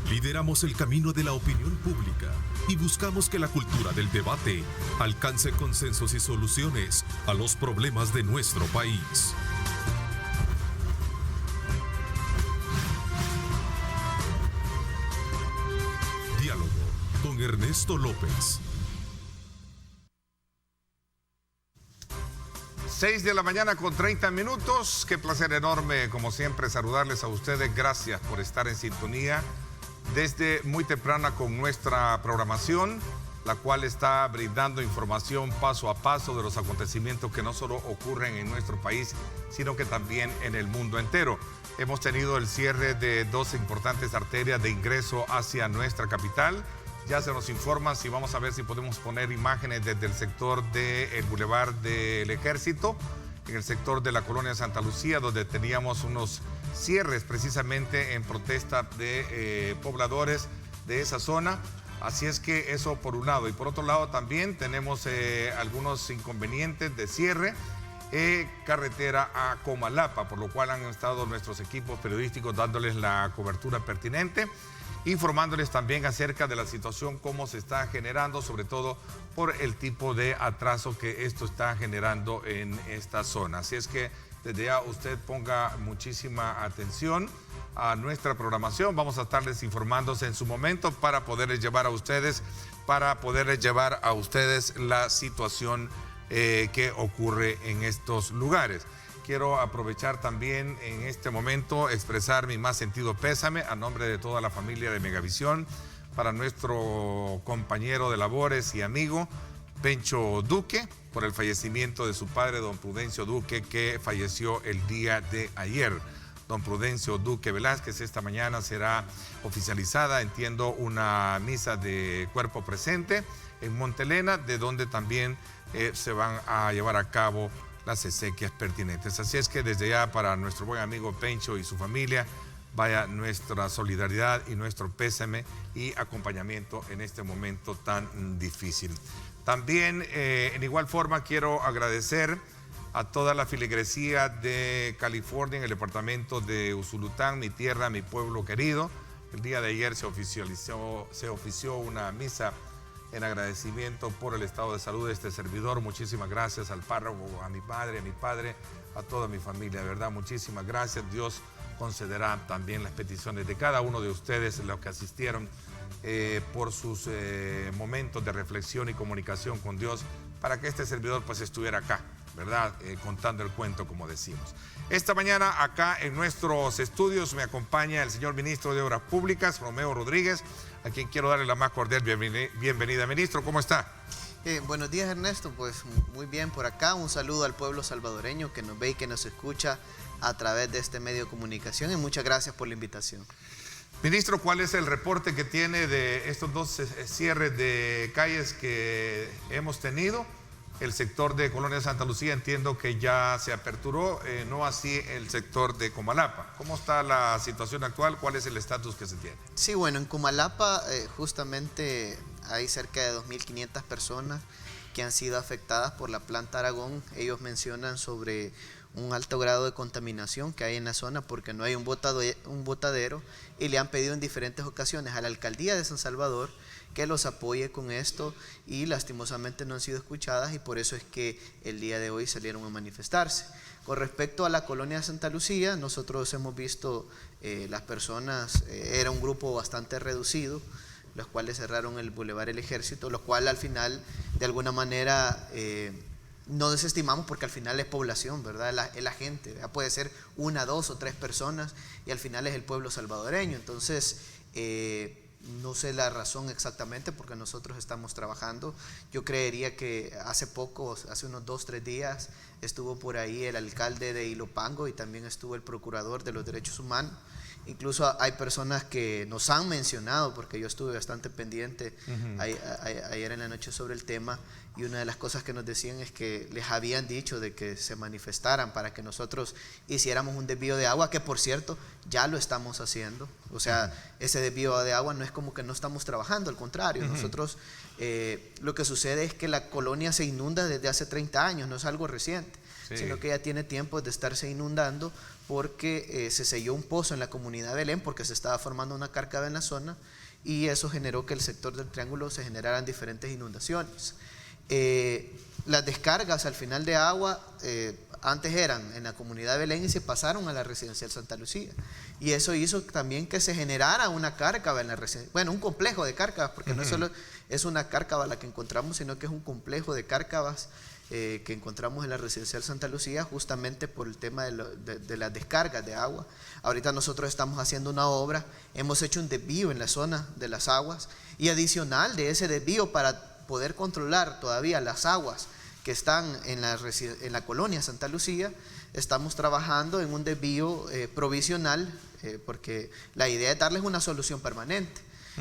Lideramos el camino de la opinión pública y buscamos que la cultura del debate alcance consensos y soluciones a los problemas de nuestro país. Diálogo con Ernesto López. 6 de la mañana con 30 minutos. Qué placer enorme, como siempre, saludarles a ustedes. Gracias por estar en sintonía desde muy temprana con nuestra programación, la cual está brindando información paso a paso de los acontecimientos que no solo ocurren en nuestro país, sino que también en el mundo entero. Hemos tenido el cierre de dos importantes arterias de ingreso hacia nuestra capital. Ya se nos informa si vamos a ver si podemos poner imágenes desde el sector del Boulevard del Ejército, en el sector de la colonia Santa Lucía, donde teníamos unos cierres precisamente en protesta de pobladores de esa zona. Así es que eso por un lado. Y por otro lado también tenemos algunos inconvenientes de cierre carretera a Comalapa, por lo cual han estado nuestros equipos periodísticos dándoles la cobertura pertinente, informándoles también acerca de la situación, cómo se está generando, sobre todo por el tipo de atraso que esto está generando en esta zona. Así es que desde ya usted ponga muchísima atención a nuestra programación. Vamos a estarles informándose en su momento para poderles llevar a ustedes, la situación que ocurre en estos lugares. Quiero aprovechar también en este momento expresar mi más sentido pésame a nombre de toda la familia de Megavisión para nuestro compañero de labores y amigo Pencho Duque por el fallecimiento de su padre, don Prudencio Duque, que falleció el día de ayer. Don Prudencio Duque Velázquez, esta mañana será oficializada, entiendo, una misa de cuerpo presente en Montelena, de donde también se van a llevar a cabo las exequias pertinentes. Así es que desde ya para nuestro buen amigo Pencho y su familia, vaya nuestra solidaridad y nuestro pésame y acompañamiento en este momento tan difícil. También, en igual forma, quiero agradecer a toda la feligresía de California en el departamento de Usulután, mi tierra, mi pueblo querido. El día de ayer se ofició una misa en agradecimiento por el estado de salud de este servidor. Muchísimas gracias al párroco, a mi madre, a mi padre, a toda mi familia. De verdad, muchísimas gracias. Dios concederá también las peticiones de cada uno de ustedes, los que asistieron, por sus momentos de reflexión y comunicación con Dios, para que este servidor pues estuviera acá, ¿verdad? Contando el cuento, como decimos. Esta mañana acá en nuestros estudios me acompaña el señor ministro de Obras Públicas, Romeo Rodríguez, a quien quiero darle la más cordial bienvenida. Ministro, ¿cómo está? Buenos días, Ernesto. Pues muy bien por acá. Un saludo al pueblo salvadoreño que nos ve y que nos escucha a través de este medio de comunicación, y muchas gracias por la invitación. Ministro, ¿cuál es el reporte que tiene de estos dos cierres de calles que hemos tenido? El sector de Colonia Santa Lucía entiendo que ya se aperturó, no así el sector de Comalapa. ¿Cómo está la situación actual? ¿Cuál es el estatus que se tiene? Sí, bueno, en Comalapa justamente hay cerca de 2.500 personas que han sido afectadas por la planta Aragón. Ellos mencionan sobre un alto grado de contaminación que hay en la zona porque no hay un botadero, y le han pedido en diferentes ocasiones a la alcaldía de San Salvador que los apoye con esto, y lastimosamente no han sido escuchadas, y por eso es que el día de hoy salieron a manifestarse. Con respecto a la colonia Santa Lucía, nosotros hemos visto las personas, era un grupo bastante reducido, los cuales cerraron el Boulevard El Ejército, lo cual al final de alguna manera no desestimamos, porque al final es población, ¿verdad? Es la gente, ¿verdad? Puede ser 1, 2 o 3 personas, y al final es el pueblo salvadoreño. Entonces no sé la razón exactamente, porque nosotros estamos trabajando. Yo creería que hace unos 2 o 3 días estuvo por ahí el alcalde de Ilopango, y también estuvo el procurador de los derechos humanos. Incluso hay personas que nos han mencionado, porque yo estuve bastante pendiente ayer en la noche sobre el tema, y una de las cosas que nos decían es que les habían dicho de que se manifestaran para que nosotros hiciéramos un desvío de agua, que por cierto ya lo estamos haciendo. O sea, ese desvío de agua no es como que no estamos trabajando, al contrario, nosotros lo que sucede es que la colonia se inunda desde hace 30 años, no es algo reciente. sino que ya tiene tiempo de estarse inundando porque se selló un pozo en la comunidad de Belén porque se estaba formando una cárcava en la zona y eso generó que el sector del Triángulo se generaran diferentes inundaciones. Las descargas al final de agua antes eran en la comunidad de Belén y se pasaron a la residencial Santa Lucía. Y eso hizo también que se generara una cárcava en la residencial, bueno, un complejo de cárcavas, porque no solo es una cárcava la que encontramos, sino que es un complejo de cárcavas que encontramos en la residencial Santa Lucía justamente por el tema de las descargas de agua. Ahorita nosotros estamos haciendo una obra, hemos hecho un desvío en la zona de las aguas y adicional de ese desvío para poder controlar todavía las aguas que están en la colonia Santa Lucía, estamos trabajando en un desvío provisional porque la idea es darles una solución permanente.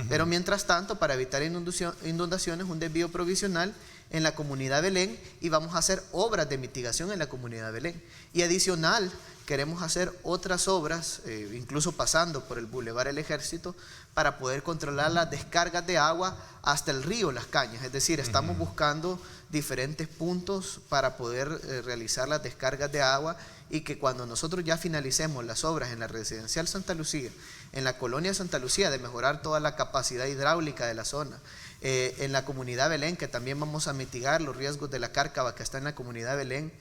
Pero mientras tanto, para evitar inundaciones, un desvío provisional en la comunidad de Belén y vamos a hacer obras de mitigación en la comunidad de Belén. Y adicional, queremos hacer otras obras, incluso pasando por el Boulevard El Ejército, para poder controlar las descargas de agua hasta el río Las Cañas. Es decir, estamos buscando diferentes puntos para poder realizar las descargas de agua y que cuando nosotros ya finalicemos las obras en la residencial Santa Lucía, en la colonia Santa Lucía, de mejorar toda la capacidad hidráulica de la zona, en la comunidad Belén, que también vamos a mitigar los riesgos de la cárcava que está en la comunidad Belén,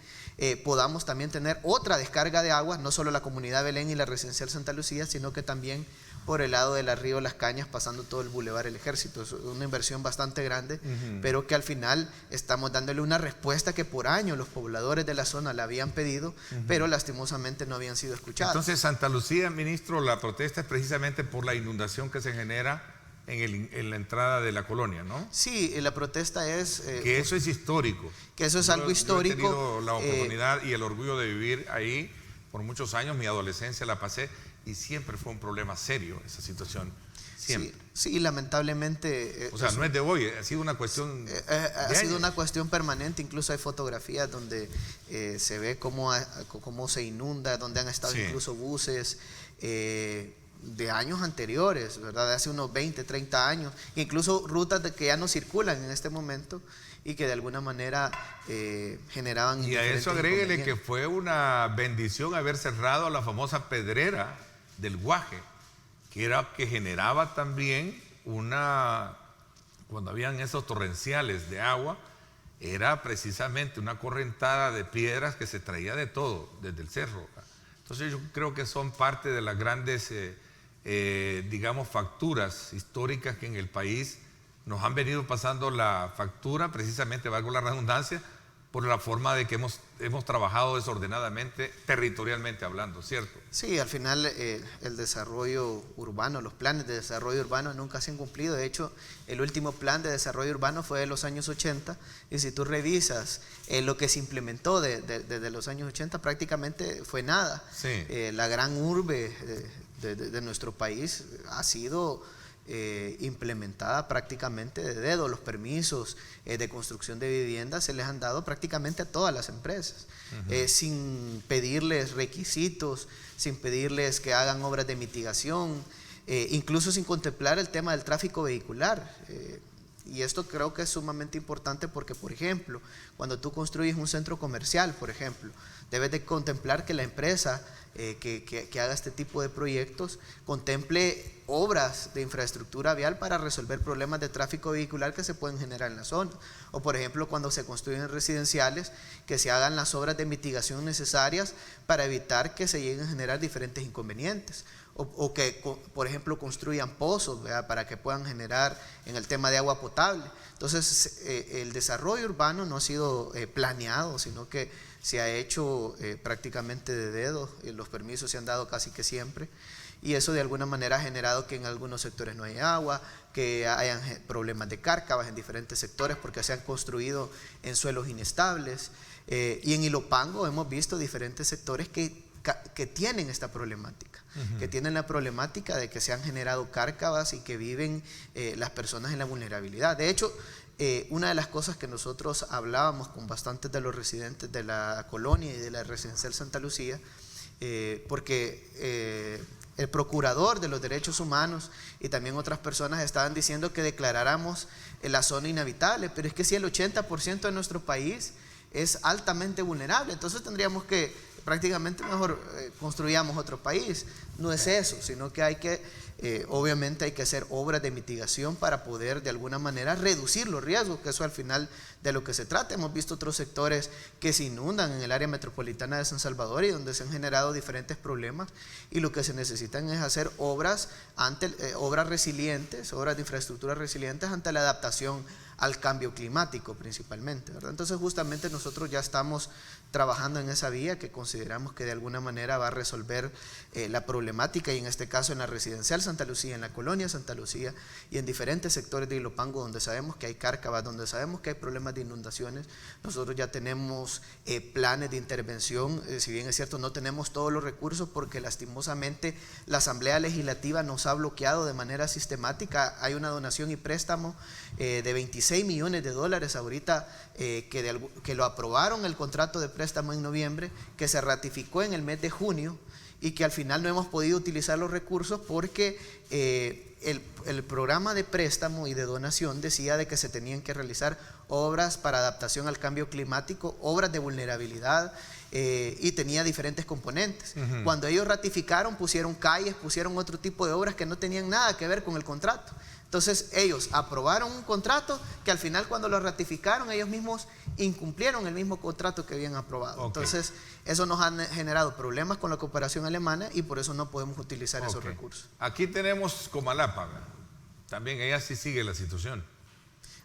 podamos también tener otra descarga de agua, no solo la comunidad Belén y la residencial Santa Lucía, sino que también por el lado del río Las Cañas, pasando todo el Boulevard El Ejército. Es una inversión bastante grande, pero que al final estamos dándole una respuesta que por años los pobladores de la zona la habían pedido, pero lastimosamente no habían sido escuchados. Entonces, Santa Lucía, ministro, la protesta es precisamente por la inundación que se genera en la entrada de la colonia, ¿no? Sí, la protesta es... que eso es histórico. Que eso es algo histórico. Yo he tenido la oportunidad y el orgullo de vivir ahí por muchos años, mi adolescencia la pasé y siempre fue un problema serio esa situación, siempre. Sí, lamentablemente... o sea, no es de hoy, ha sido una cuestión ha sido una cuestión permanente, incluso hay fotografías donde se ve cómo se inunda, donde han estado incluso buses de años anteriores, ¿verdad? De hace unos 20, 30 años, incluso rutas que ya no circulan en este momento y que de alguna manera generaban... Y a eso agréguele que fue una bendición haber cerrado la famosa pedrera del Guaje, que generaba también cuando habían esos torrenciales de agua, era precisamente una correntada de piedras que se traía de todo, desde el cerro. Entonces yo creo que son parte de las grandes, digamos, facturas históricas que en el país nos han venido pasando la factura, precisamente, valgo la redundancia, por la forma de que hemos trabajado desordenadamente, territorialmente hablando, ¿cierto? Sí, al final el desarrollo urbano, los planes de desarrollo urbano nunca se han cumplido. De hecho, el último plan de desarrollo urbano fue de los años 80 y si tú revisas lo que se implementó desde los años 80 prácticamente fue nada. Sí. La gran urbe de nuestro país ha sido... implementada prácticamente de dedo. Los permisos de construcción de viviendas se les han dado prácticamente a todas las empresas, sin pedirles requisitos, sin pedirles que hagan obras de mitigación, incluso sin contemplar el tema del tráfico vehicular. Y esto creo que es sumamente importante porque, por ejemplo, cuando tú construyes un centro comercial, por ejemplo, debes de contemplar que la empresa que haga este tipo de proyectos contemple obras de infraestructura vial para resolver problemas de tráfico vehicular que se pueden generar en la zona. O por ejemplo, cuando se construyen residenciales, que se hagan las obras de mitigación necesarias para evitar que se lleguen a generar diferentes inconvenientes. O que, por ejemplo, construyan pozos, ¿verdad?, para que puedan generar en el tema de agua potable. Entonces, el desarrollo urbano no ha sido planeado, sino que se ha hecho prácticamente de dedo. Los permisos se han dado casi que siempre. Y eso de alguna manera ha generado que en algunos sectores no haya agua, que hayan problemas de cárcavas en diferentes sectores porque se han construido en suelos inestables. Y en Ilopango hemos visto diferentes sectores que tienen esta problemática, que tienen la problemática de que se han generado cárcavas y que viven las personas en la vulnerabilidad. De hecho, una de las cosas que nosotros hablábamos con bastantes de los residentes de la colonia y de la residencial Santa Lucía, porque el procurador de los derechos humanos y también otras personas estaban diciendo que declaráramos la zona inhabitable, pero es que si el 80% de nuestro país es altamente vulnerable. Entonces tendríamos que prácticamente mejor construyamos otro país. No es eso, sino que hay que, obviamente hay que hacer obras de mitigación para poder de alguna manera reducir los riesgos, que eso al final de lo que se trata. Hemos visto otros sectores que se inundan en el área metropolitana de San Salvador y donde se han generado diferentes problemas, y lo que se necesitan es hacer obras, obras resilientes, obras de infraestructura resilientes ante la adaptación al cambio climático principalmente, ¿verdad? Entonces justamente nosotros ya estamos trabajando en esa vía que consideramos que de alguna manera va a resolver la problemática, y en este caso en la residencial Santa Lucía, en la colonia Santa Lucía y en diferentes sectores de Ilopango donde sabemos que hay cárcavas, donde sabemos que hay problemas de inundaciones. Nosotros ya tenemos planes de intervención, si bien es cierto no tenemos todos los recursos porque lastimosamente la Asamblea Legislativa nos ha bloqueado de manera sistemática. Hay una donación y préstamo de 26 millones de dólares ahorita que lo aprobaron el contrato de préstamo en noviembre, que se ratificó en el mes de junio y que al final no hemos podido utilizar los recursos porque el programa de préstamo y de donación decía de que se tenían que realizar obras para adaptación al cambio climático, obras de vulnerabilidad, y tenía diferentes componentes. Cuando ellos ratificaron, pusieron calles, pusieron otro tipo de obras que no tenían nada que ver con el contrato. Entonces ellos aprobaron un contrato que al final cuando lo ratificaron ellos mismos incumplieron el mismo contrato que habían aprobado. Entonces eso nos ha generado problemas con la cooperación alemana y por eso no podemos utilizar esos recursos. Aquí tenemos Comalapa, también ella sí sigue la situación.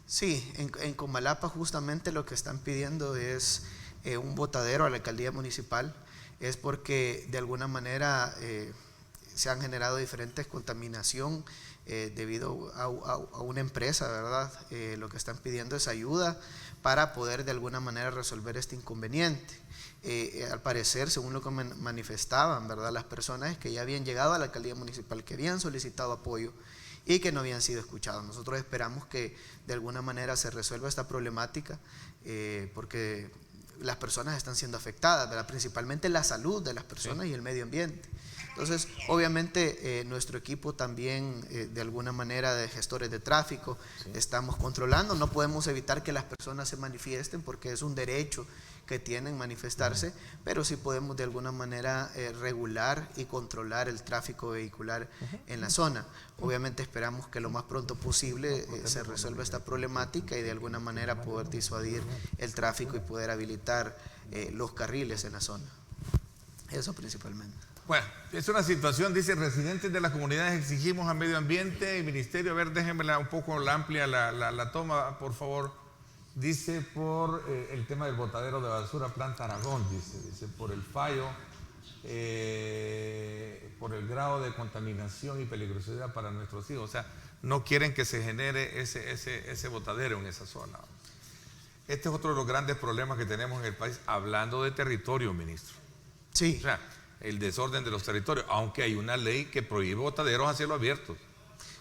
Sí, en Comalapa justamente lo que están pidiendo es un botadero a la alcaldía municipal. Es porque de alguna manera se han generado diferentes contaminación debido a una empresa, ¿verdad? Lo que están pidiendo es ayuda para poder de alguna manera resolver este inconveniente. Al parecer, según lo que manifestaban, ¿verdad?, las personas que ya habían llegado a la alcaldía municipal, que habían solicitado apoyo y que no habían sido escuchados. Nosotros esperamos que de alguna manera se resuelva esta problemática porque las personas están siendo afectadas, ¿verdad?, principalmente la salud de las personas y el medio ambiente. Entonces, obviamente, nuestro equipo también, de alguna manera, de gestores de tráfico, estamos controlando. No podemos evitar que las personas se manifiesten porque es un derecho que tienen manifestarse, pero sí podemos de alguna manera regular y controlar el tráfico vehicular en la zona. Obviamente esperamos que lo más pronto posible se resuelva esta problemática y de alguna manera poder disuadir el tráfico y poder habilitar los carriles en la zona. Eso principalmente. Bueno, es una situación, dice, residentes de las comunidades exigimos al medio ambiente y ministerio. A ver, déjenmela un poco amplia la toma, por favor. Dice por el tema del botadero de basura Planta Aragón, dice por el fallo, por el grado de contaminación y peligrosidad para nuestros hijos. O sea, no quieren que se genere ese botadero en esa zona. Este es otro de los grandes problemas que tenemos en el país, hablando de territorio, ministro. Sí. O sea, el desorden de los territorios, aunque hay una ley que prohíbe botaderos a cielo abierto.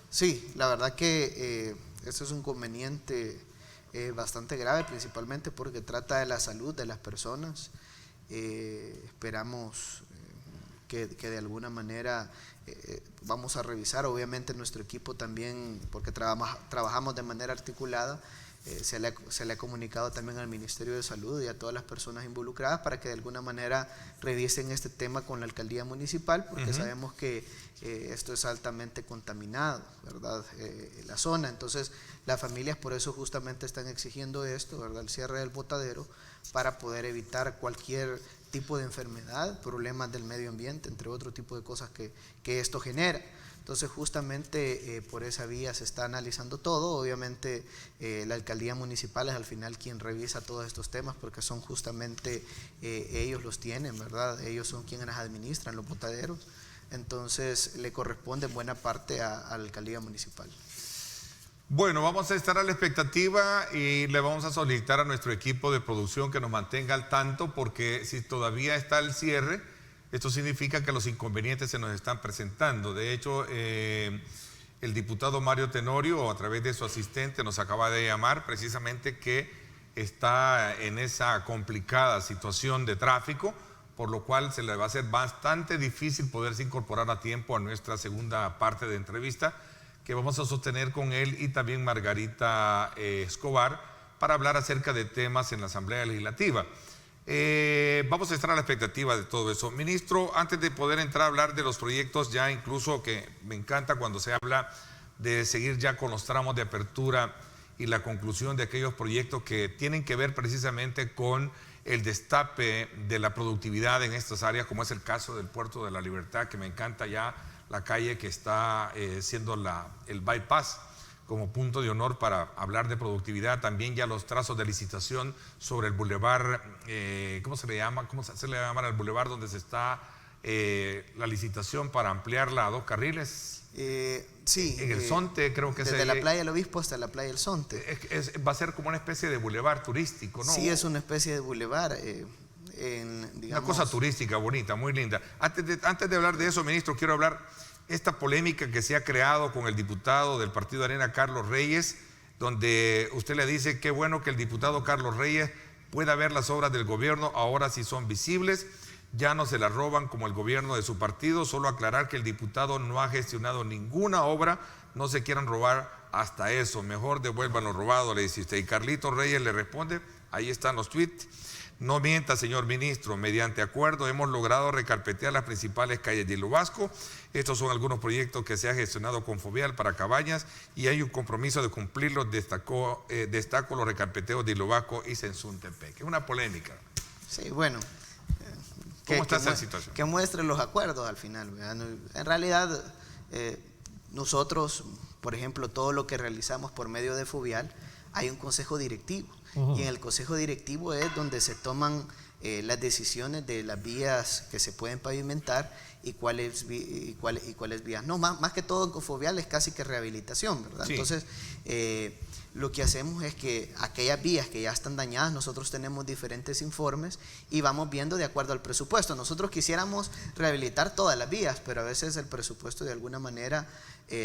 Sí, la verdad que eso es un inconveniente bastante grave, principalmente porque trata de la salud de las personas. Esperamos que de alguna manera vamos a revisar, obviamente nuestro equipo también, porque trabajamos de manera articulada. Se le ha comunicado también al Ministerio de Salud y a todas las personas involucradas para que de alguna manera revisen este tema con la alcaldía municipal, porque sabemos que esto es altamente contaminado, ¿verdad? La zona. Entonces las familias por eso justamente están exigiendo esto, ¿verdad?, el cierre del botadero para poder evitar cualquier tipo de enfermedad, problemas del medio ambiente, entre otro tipo de cosas que esto genera. Entonces justamente por esa vía se está analizando todo. Obviamente la alcaldía municipal es al final quien revisa todos estos temas porque son justamente ellos los tienen, ¿verdad? Ellos son quienes administran los botaderos. Entonces le corresponde en buena parte a la alcaldía municipal. Bueno, vamos a estar a la expectativa y le vamos a solicitar a nuestro equipo de producción que nos mantenga al tanto, porque si todavía está el cierre, esto significa que los inconvenientes se nos están presentando. De hecho, el diputado Mario Tenorio, a través de su asistente, nos acaba de llamar precisamente que está en esa complicada situación de tráfico, por lo cual se le va a hacer bastante difícil poderse incorporar a tiempo a nuestra segunda parte de entrevista que vamos a sostener con él y también Margarita Escobar, para hablar acerca de temas en la Asamblea Legislativa. Vamos a estar a la expectativa de todo eso. Ministro, antes de poder entrar a hablar de los proyectos, ya incluso que me encanta cuando se habla de seguir ya con los tramos de apertura y la conclusión de aquellos proyectos que tienen que ver precisamente con el destape de la productividad en estas áreas, como es el caso del Puerto de la Libertad, que me encanta ya la calle que está siendo el bypass como punto de honor para hablar de productividad. También ya los trazos de licitación sobre el bulevar, ¿cómo se le llama? ¿Cómo se le llama al bulevar donde se está la licitación para ampliarla a 2 carriles? Sí. En el Zonte, creo que desde la playa del Obispo hasta la playa del Zonte. Va a ser como una especie de bulevar turístico, ¿no? Sí, es una especie de bulevar. Una cosa turística, bonita, muy linda. Antes de hablar de eso, ministro, quiero hablar esta polémica que se ha creado con el diputado del Partido Arena, Carlos Reyes, donde usted le dice qué bueno que el diputado Carlos Reyes pueda ver las obras del gobierno, ahora sí son visibles, ya no se las roban como el gobierno de su partido. Solo aclarar que el diputado no ha gestionado ninguna obra, no se quieran robar hasta eso, mejor devuelvan lo robado, le dice usted. Y Carlitos Reyes le responde, ahí están los tweets: no mienta, señor ministro, mediante acuerdo hemos logrado recarpetear las principales calles de Hilo Vasco. Estos son algunos proyectos que se ha gestionado con Fovial para Cabañas y hay un compromiso de cumplirlos, destaco los recarpeteos de Hilo Vasco y Sensuntepec. Es una polémica. Sí, bueno. ¿Cómo está esa situación? Que muestre los acuerdos al final, ¿verdad? En realidad, nosotros, por ejemplo, todo lo que realizamos por medio de Fovial, hay un consejo directivo. Y en el consejo directivo es donde se toman las decisiones de las vías que se pueden pavimentar y cuáles vías. No, más que todo en Cofovial es casi que rehabilitación, ¿verdad? Sí. Entonces, lo que hacemos es que aquellas vías que ya están dañadas, nosotros tenemos diferentes informes y vamos viendo de acuerdo al presupuesto. Nosotros quisiéramos rehabilitar todas las vías, pero a veces el presupuesto de alguna manera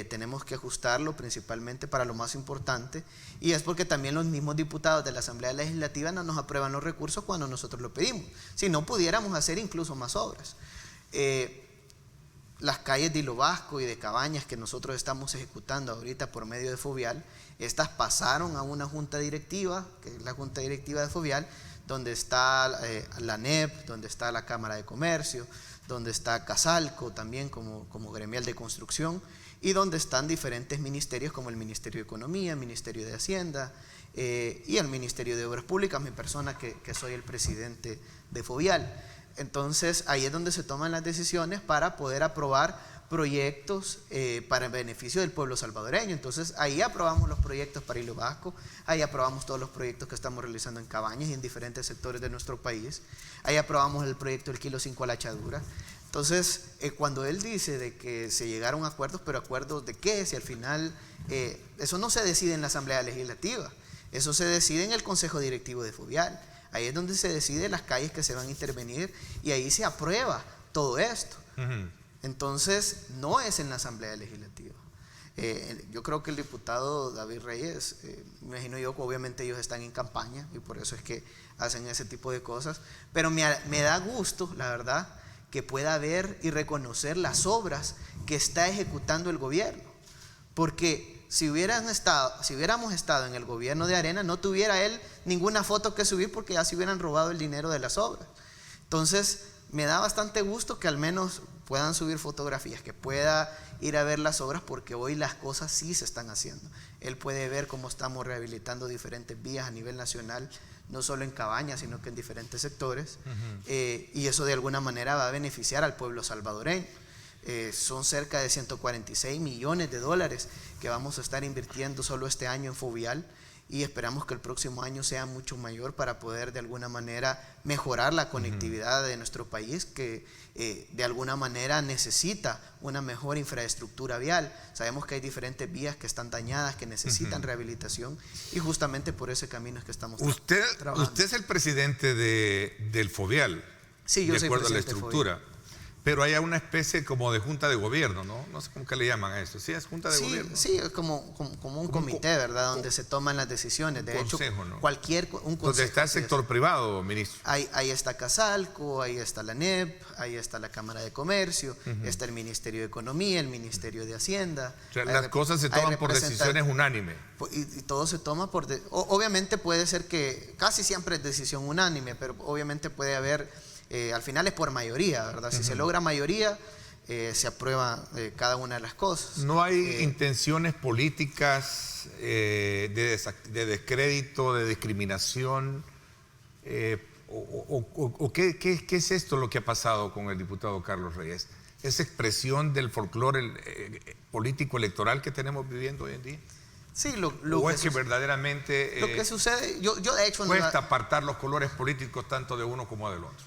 tenemos que ajustarlo principalmente para lo más importante, y es porque también los mismos diputados de la Asamblea Legislativa no nos aprueban los recursos cuando nosotros lo pedimos. Si no, pudiéramos hacer incluso más obras. Las calles de Hilo Vasco y de Cabañas que nosotros estamos ejecutando ahorita por medio de Fovial, estas pasaron a una junta directiva, que es la junta directiva de Fovial, donde está la NEP, donde está la Cámara de Comercio, donde está Casalco también como gremial de construcción, y donde están diferentes ministerios como el Ministerio de Economía, el Ministerio de Hacienda y el Ministerio de Obras Públicas, mi persona que soy el presidente de Fovial. Entonces ahí es donde se toman las decisiones para poder aprobar proyectos para el beneficio del pueblo salvadoreño. Entonces ahí aprobamos los proyectos para Hilo Vasco, ahí aprobamos todos los proyectos que estamos realizando en Cabañas y en diferentes sectores de nuestro país, ahí aprobamos el proyecto del Kilo 5 a la Achadura. Entonces cuando él dice de que se llegaron a acuerdos, pero acuerdos de qué, si al final eso no se decide en la Asamblea Legislativa, eso se decide en el Consejo Directivo de Fovial. Ahí es donde se decide las calles que se van a intervenir y ahí se aprueba todo esto. Entonces, no es en la Asamblea Legislativa. Yo creo que el diputado David Reyes, me imagino yo que obviamente ellos están en campaña y por eso es que hacen ese tipo de cosas, pero me da gusto, la verdad, que pueda ver y reconocer las obras que está ejecutando el gobierno. Porque si hubiéramos estado en el gobierno de Arena, no tuviera él ninguna foto que subir porque ya se hubieran robado el dinero de las obras. Entonces, me da bastante gusto que al menos puedan subir fotografías, que pueda ir a ver las obras, porque hoy las cosas sí se están haciendo. Él puede ver cómo estamos rehabilitando diferentes vías a nivel nacional, no solo en Cabañas, sino que en diferentes sectores, y eso de alguna manera va a beneficiar al pueblo salvadoreño. Son cerca de 146 millones de dólares que vamos a estar invirtiendo solo este año en Fovial, y esperamos que el próximo año sea mucho mayor para poder de alguna manera mejorar la conectividad de nuestro país, que de alguna manera necesita una mejor infraestructura vial. Sabemos que hay diferentes vías que están dañadas, que necesitan rehabilitación, y justamente por ese camino es que estamos trabajando. Usted es el presidente del Fovial, sí, yo de soy acuerdo a la presidente estructura. Pero hay una especie como de junta de gobierno, ¿no? No sé cómo que le llaman a eso. Sí, es junta de gobierno. Sí, es como un comité, ¿verdad? Donde se toman las decisiones. De hecho, consejo, ¿no? un consejo. Donde está el sector privado, ministro. Ahí está Casalco, ahí está la NEP, ahí está la Cámara de Comercio, está el Ministerio de Economía, el Ministerio de Hacienda. O sea, las cosas se toman por decisiones unánimes. Y todo se toma por... obviamente puede ser que casi siempre es decisión unánime, pero obviamente puede haber... al final es por mayoría, ¿verdad? Si se logra mayoría, se aprueba cada una de las cosas. ¿No hay intenciones políticas de descrédito, de discriminación? ¿Qué es esto lo que ha pasado con el diputado Carlos Reyes? ¿Es expresión del folclore político electoral que tenemos viviendo hoy en día? Sí, ¿O es que verdaderamente lo que sucede, yo de hecho cuesta apartar los colores políticos tanto de uno como del otro?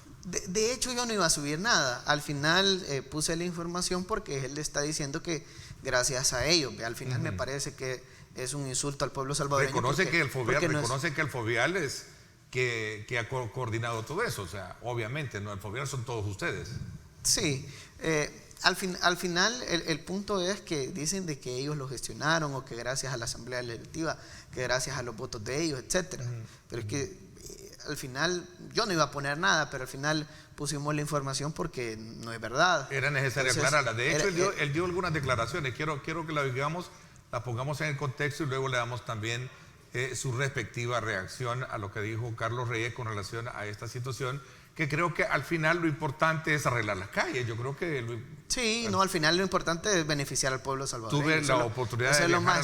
De hecho, yo no iba a subir nada. Al final puse la información porque él le está diciendo que gracias a ellos. Al final me parece que es un insulto al pueblo salvadoreño. Reconoce que el Fovial es que ha coordinado todo eso. O sea, obviamente, no, el Fovial son todos ustedes. Sí. Al final el punto es que dicen de que ellos lo gestionaron o que gracias a la asamblea legislativa, que gracias a los votos de ellos, etcétera. Pero es que al final yo no iba a poner nada, pero al final pusimos la información porque no es verdad. Era necesario aclararla. De hecho, él dio algunas declaraciones. Quiero que las digamos, las pongamos en el contexto y luego le damos también su respectiva reacción a lo que dijo Carlos Reyes con relación a esta situación, que creo que al final lo importante es arreglar las calles. Yo creo que... al final lo importante es beneficiar al pueblo salvadoreño. Tuve la oportunidad de viajar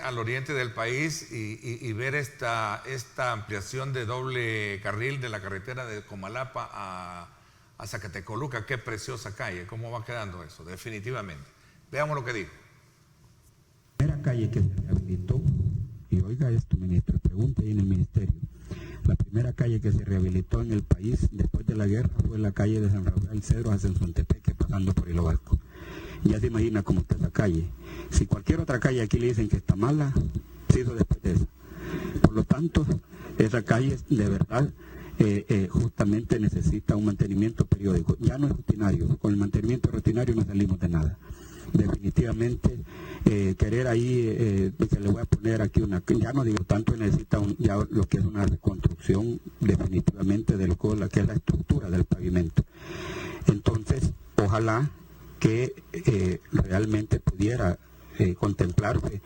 al oriente del país y ver esta ampliación de doble carril de la carretera de Comalapa a Zacatecoluca. Qué preciosa calle, cómo va quedando eso, definitivamente. Veamos lo que dijo. La primera calle que se rehabilitó, y oiga esto, ministro, pregunte ahí en el ministerio. La primera calle que se rehabilitó en el país después de la guerra fue la calle de San Rafael Cedro a Sensuntepeque, pasando por Hilo Vasco. Ya se imagina cómo está esa calle. Si cualquier otra calle aquí le dicen que está mala, se hizo después de esa. Por lo tanto, esa calle de verdad justamente necesita un mantenimiento periódico. Ya no es rutinario. Con el mantenimiento rutinario no salimos de nada. Definitivamente querer ahí que le voy a poner aquí ya no digo tanto, necesita ya lo que es una reconstrucción definitivamente de lo que es la estructura del pavimento. Entonces ojalá que realmente pudiera contemplarse,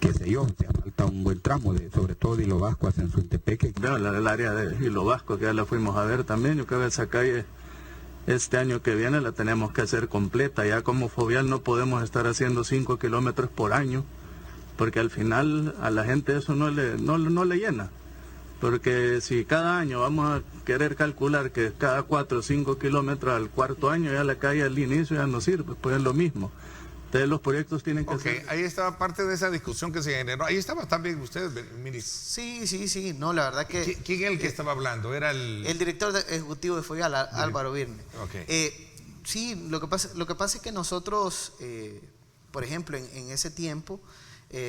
qué sé yo, si falta un buen tramo sobre todo de Hilo Vasco a Sensuntepeque. El área de Hilo Vasco, que ya la fuimos a ver también, yo creo que esa calle este año que viene la tenemos que hacer completa. Ya como Fovial no podemos estar haciendo 5 kilómetros por año, porque al final a la gente eso no le llena. Porque si cada año vamos a querer calcular que cada 4 o 5 kilómetros al cuarto año ya la calle al inicio ya no sirve, pues es lo mismo. Entonces los proyectos tienen que ser... Ahí estaba parte de esa discusión que se generó. Ahí estaba también usted, ministro. Sí. No, la verdad que... ¿Quién es el que estaba hablando? Era el director ejecutivo de Fovial, Álvaro Birne. Sí, lo que pasa es que nosotros, por ejemplo, en ese tiempo,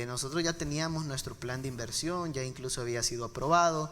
nosotros ya teníamos nuestro plan de inversión, ya incluso había sido aprobado,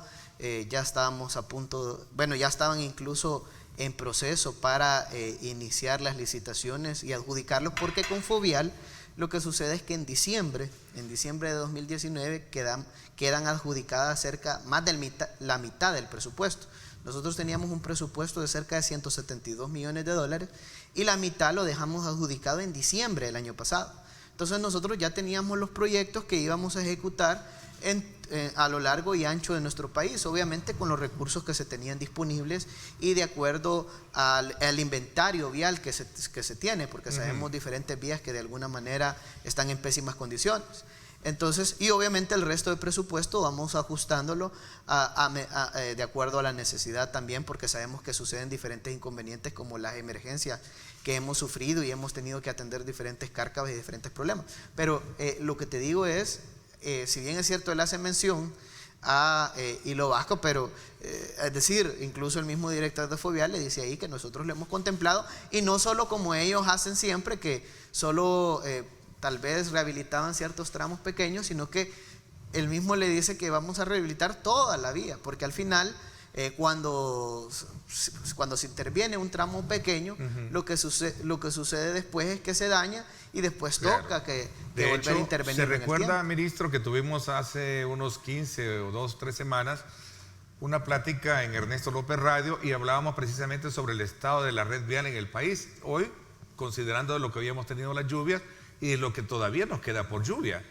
ya estábamos a punto, ya estaban incluso en proceso para iniciar las licitaciones y adjudicarlos, porque con Fovial lo que sucede es que en diciembre de 2019 quedan adjudicadas más de la mitad del presupuesto. Nosotros teníamos un presupuesto de cerca de 172 millones de dólares y la mitad lo dejamos adjudicado en diciembre del año pasado. Entonces nosotros ya teníamos los proyectos que íbamos a ejecutar a lo largo y ancho de nuestro país, obviamente con los recursos que se tenían disponibles y de acuerdo al inventario vial que se tiene, porque sabemos diferentes vías que de alguna manera están en pésimas condiciones. Entonces, y obviamente el resto del presupuesto vamos ajustándolo de acuerdo a la necesidad también, porque sabemos que suceden diferentes inconvenientes como las emergencias que hemos sufrido y hemos tenido que atender diferentes cárcavas y diferentes problemas. Pero lo que te digo es, si bien es cierto, él hace mención a Hilo Vasco, pero es decir, incluso el mismo director de Fovial le dice ahí que nosotros lo hemos contemplado, y no solo como ellos hacen siempre, que solo tal vez rehabilitaban ciertos tramos pequeños, sino que él mismo le dice que vamos a rehabilitar toda la vía, porque al final Cuando se interviene un tramo pequeño, lo que sucede después es que se daña y después toca que volver a intervenir. Se recuerda, ministro, que tuvimos hace unos 15 o 2, 3 semanas una plática en Ernesto López Radio y hablábamos precisamente sobre el estado de la red vial en el país. Hoy, considerando lo que habíamos tenido las lluvias y lo que todavía nos queda por lluvia.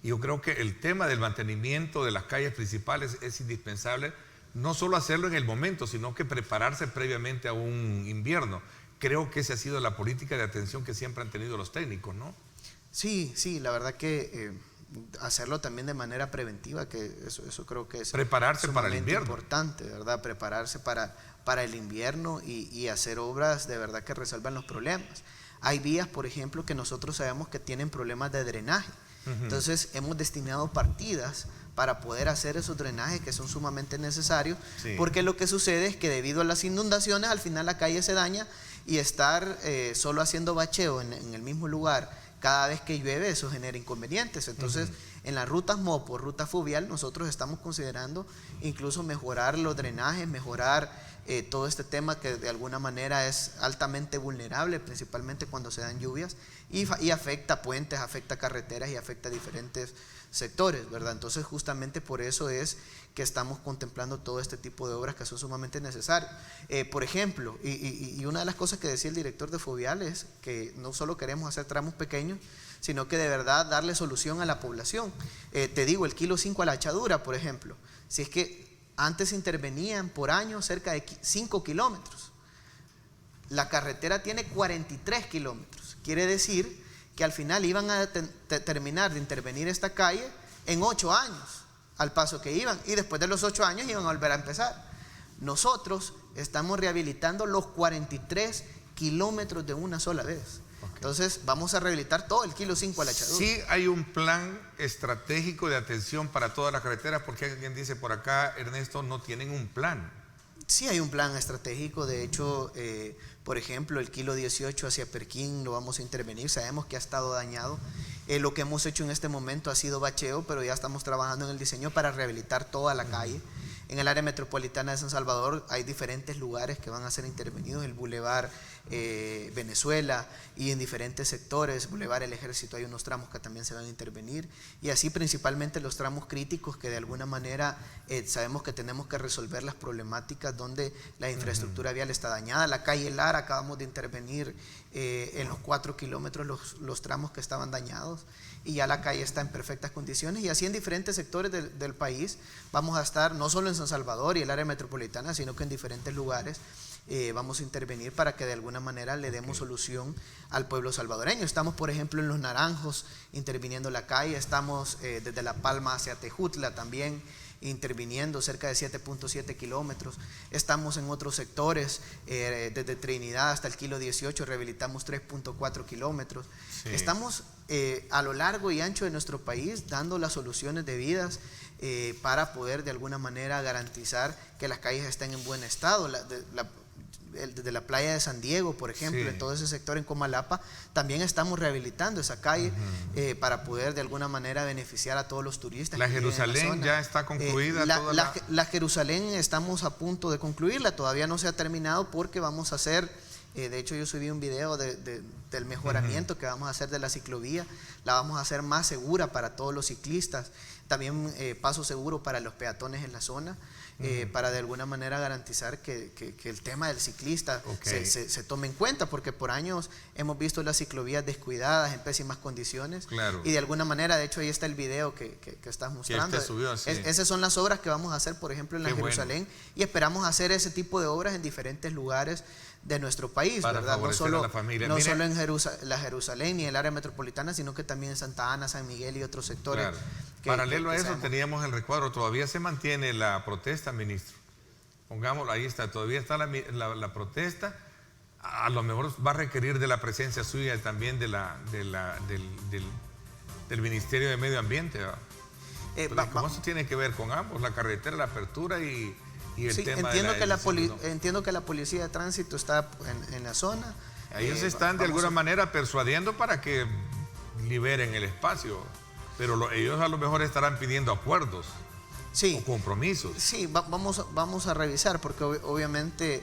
Y yo creo que el tema del mantenimiento de las calles principales es indispensable. No solo hacerlo en el momento, sino que prepararse previamente a un invierno. Creo que esa ha sido la política de atención que siempre han tenido los técnicos, ¿no? Sí, la verdad que hacerlo también de manera preventiva, que eso creo que es prepararse para el invierno. Importante, ¿verdad? Prepararse para el invierno y hacer obras de verdad que resuelvan los problemas. Hay vías, por ejemplo, que nosotros sabemos que tienen problemas de drenaje. Entonces hemos destinado partidas para poder hacer esos drenajes que son sumamente necesarios, porque lo que sucede es que debido a las inundaciones al final la calle se daña y estar solo haciendo bacheo en el mismo lugar cada vez que llueve, eso genera inconvenientes. Entonces en las rutas MOPO, ruta fluvial, nosotros estamos considerando incluso mejorar los drenajes, mejorar todo este tema que de alguna manera es altamente vulnerable, principalmente cuando se dan lluvias y afecta puentes, afecta carreteras y afecta diferentes sectores, ¿verdad? Entonces justamente por eso es que estamos contemplando todo este tipo de obras que son sumamente necesarias. Por ejemplo, y una de las cosas que decía el director de Fovial es que no solo queremos hacer tramos pequeños, sino que de verdad darle solución a la población. Te digo, el kilo 5 a la Achadura, por ejemplo, si es que antes intervenían por año cerca de 5 kilómetros, la carretera tiene 43 kilómetros, quiere decir que al final iban a terminar de intervenir esta calle en 8 años, al paso que iban, y después de los 8 años iban a volver a empezar. Nosotros estamos rehabilitando los 43 kilómetros de una sola vez. Entonces vamos a rehabilitar todo el kilo 5 a la Achadura. Sí hay un plan estratégico de atención para todas las carreteras, porque alguien dice por acá, Ernesto, no tienen un plan. Sí hay un plan estratégico, de hecho, por ejemplo, el kilo 18 hacia Perquín lo vamos a intervenir, sabemos que ha estado dañado. Lo que hemos hecho en este momento ha sido bacheo, pero ya estamos trabajando en el diseño para rehabilitar toda la calle. En el área metropolitana de San Salvador hay diferentes lugares que van a ser intervenidos, el Boulevard Venezuela y en diferentes sectores, Boulevard El Ejército, hay unos tramos que también se van a intervenir y así principalmente los tramos críticos que de alguna manera sabemos que tenemos que resolver las problemáticas donde la infraestructura vial está dañada. La calle Lara acabamos de intervenir en los 4 kilómetros los tramos que estaban dañados y ya la calle está en perfectas condiciones y así en diferentes sectores del país vamos a estar no solo en San Salvador y el área metropolitana, sino que en diferentes lugares vamos a intervenir para que de alguna manera le demos solución al pueblo salvadoreño. Estamos, por ejemplo, en Los Naranjos interviniendo la calle, estamos desde La Palma hacia Tejutla también interviniendo cerca de 7.7 kilómetros. Estamos en otros sectores, desde Trinidad hasta el kilo 18 rehabilitamos 3.4 kilómetros. Sí. Estamos a lo largo y ancho de nuestro país dando las soluciones debidas para poder de alguna manera garantizar que las calles estén en buen estado. Desde la playa de San Diego, por ejemplo, en todo ese sector en Comalapa, también estamos rehabilitando esa calle para poder de alguna manera beneficiar a todos los turistas. ¿La Jerusalén ya está concluida? La Jerusalén estamos a punto de concluirla, todavía no se ha terminado porque vamos a hacer, de hecho yo subí un video del mejoramiento que vamos a hacer de la ciclovía, la vamos a hacer más segura para todos los ciclistas, también paso seguro para los peatones en la zona. Para de alguna manera garantizar que el tema del ciclista se tome en cuenta, porque por años hemos visto las ciclovías descuidadas en pésimas condiciones y de alguna manera, de hecho ahí está el video que estás mostrando, esas son las obras que vamos a hacer por ejemplo en la Jerusalén y esperamos hacer ese tipo de obras en diferentes lugares de nuestro país, para ¿verdad? No solo, no solo en la Jerusalén ni el área metropolitana, sino que también en Santa Ana, San Miguel y otros sectores. Paralelo a eso teníamos el recuadro, todavía se mantiene la protesta, ministro. Pongámoslo, ahí está, todavía está la protesta, a lo mejor va a requerir de la presencia suya y también del Ministerio de Medio Ambiente. ¿Cómo eso tiene que ver con ambos? La carretera, la apertura y el tema entiendo que la policía de tránsito está en la zona. Ellos están de alguna manera persuadiendo para que liberen el espacio, pero ellos a lo mejor estarán pidiendo acuerdos. Sí. o compromisos. Sí, vamos a revisar, porque obviamente,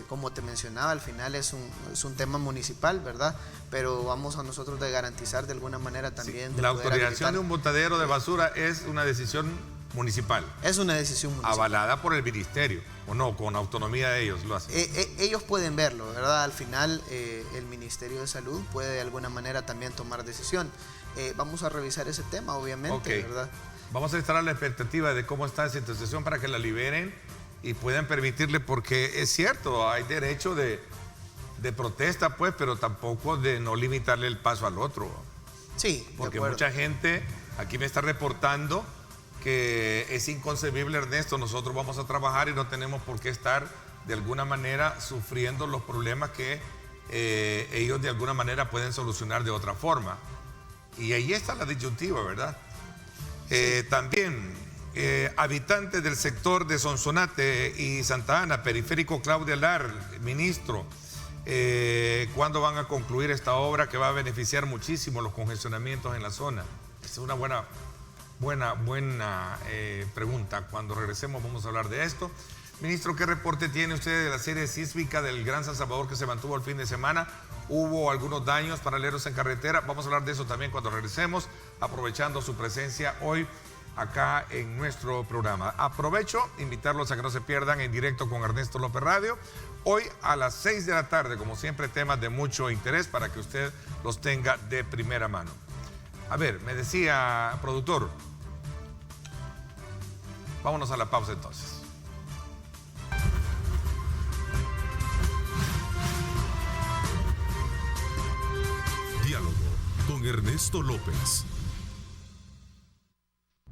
como te mencionaba, al final es un tema municipal, ¿verdad? Pero vamos a nosotros de garantizar de alguna manera también. Sí. La autorización de un botadero de basura es una decisión municipal. Es una decisión municipal. Avalada por el ministerio, o no, con autonomía de ellos lo hacen. Ellos pueden verlo, ¿verdad? Al final el Ministerio de Salud puede de alguna manera también tomar decisión. Vamos a revisar ese tema, obviamente, ¿verdad? Vamos a estar a la expectativa de cómo está esa situación para que la liberen y puedan permitirle, porque es cierto, hay derecho de protesta, pues, pero tampoco de no limitarle el paso al otro. Sí, porque mucha gente aquí me está reportando que es inconcebible, Ernesto, nosotros vamos a trabajar y no tenemos por qué estar de alguna manera sufriendo los problemas que ellos de alguna manera pueden solucionar de otra forma. Y ahí está la disyuntiva, ¿verdad? También habitantes del sector de Sonsonate y Santa Ana, periférico Claudia Lar, ministro, ¿cuándo van a concluir esta obra que va a beneficiar muchísimo los congestionamientos en la zona? Es una buena pregunta. Cuando regresemos vamos a hablar de esto. Ministro, ¿qué reporte tiene usted de la serie sísmica del Gran San Salvador que se mantuvo el fin de semana? Hubo algunos daños paralelos en carretera. Vamos a hablar de eso también cuando regresemos, aprovechando su presencia hoy acá en nuestro programa. Aprovecho invitarlos a que no se pierdan En Directo con Ernesto López Radio. Hoy a las 6 de la tarde, como siempre, temas de mucho interés para que usted los tenga de primera mano. A ver, me decía, productor, vámonos a la pausa entonces. Diálogo con Ernesto López.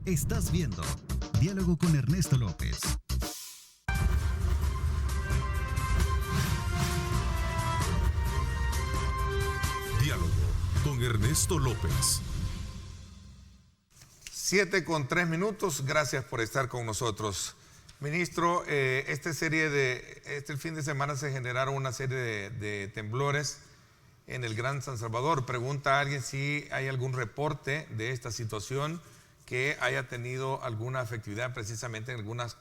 Estás viendo Diálogo con Ernesto López. Diálogo con Ernesto López. 7:03. Gracias por estar con nosotros. Ministro, este fin de semana se generaron una serie de temblores en el Gran San Salvador. Pregunta a alguien si hay algún reporte de esta situación que haya tenido alguna afectividad precisamente en algunas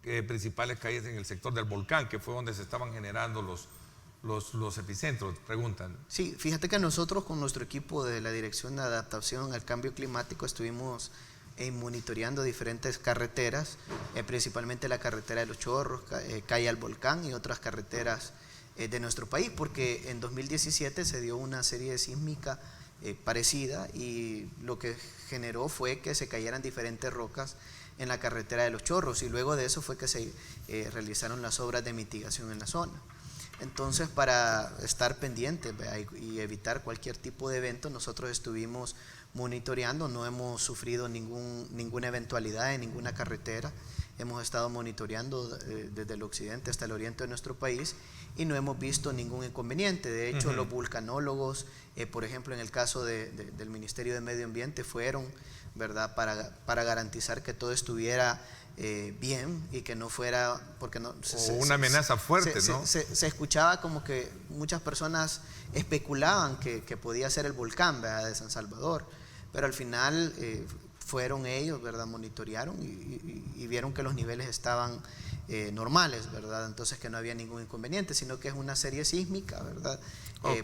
principales calles en el sector del volcán, que fue donde se estaban generando los epicentros, preguntan. Sí, fíjate que nosotros con nuestro equipo de la Dirección de Adaptación al Cambio Climático estuvimos monitoreando diferentes carreteras, principalmente la carretera de Los Chorros, calle al volcán y otras carreteras de nuestro país, porque en 2017 se dio una serie de sísmica parecida y lo que generó fue que se cayeran diferentes rocas en la carretera de Los Chorros, y luego de eso fue que se realizaron las obras de mitigación en la zona. Entonces, para estar pendientes y evitar cualquier tipo de evento, nosotros estuvimos monitoreando, no hemos sufrido ninguna eventualidad en ninguna carretera. Hemos estado monitoreando desde el occidente hasta el oriente de nuestro país y no hemos visto ningún inconveniente. De hecho, los vulcanólogos, por ejemplo, en el caso del Ministerio de Medio Ambiente, fueron, ¿verdad?, para garantizar que todo estuviera bien y que no fuera, porque no una amenaza fuerte, ¿no? Se escuchaba como que muchas personas especulaban que podía ser el volcán, ¿verdad?, de San Salvador, pero al final fueron ellos, ¿verdad?, monitorearon y vieron que los niveles estaban normales, ¿verdad? Entonces que no había ningún inconveniente, sino que es una serie sísmica, ¿verdad?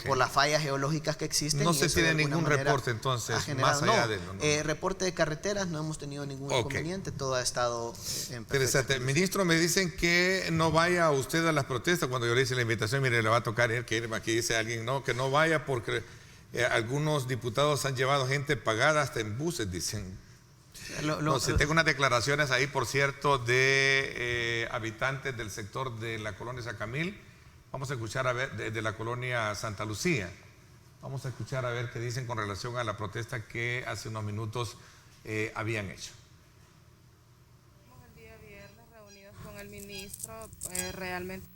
Por las fallas geológicas que existen. No se tiene ningún reporte entonces, más allá de lo reporte de carreteras no hemos tenido ningún inconveniente, todo ha estado en perfecto. Ministro, me dicen que no vaya usted a las protestas. Cuando yo le hice la invitación, mire, le va a tocar ir, que aquí dice alguien, no, que no vaya porque algunos diputados han llevado gente pagada hasta en buses, dicen. Tengo unas declaraciones ahí, por cierto, de habitantes del sector de la colonia Sacamil. Vamos a escuchar a ver de la colonia Santa Lucía. Vamos a escuchar a ver qué dicen con relación a la protesta que hace unos minutos habían hecho. El día viernes reunidos con el ministro, realmente.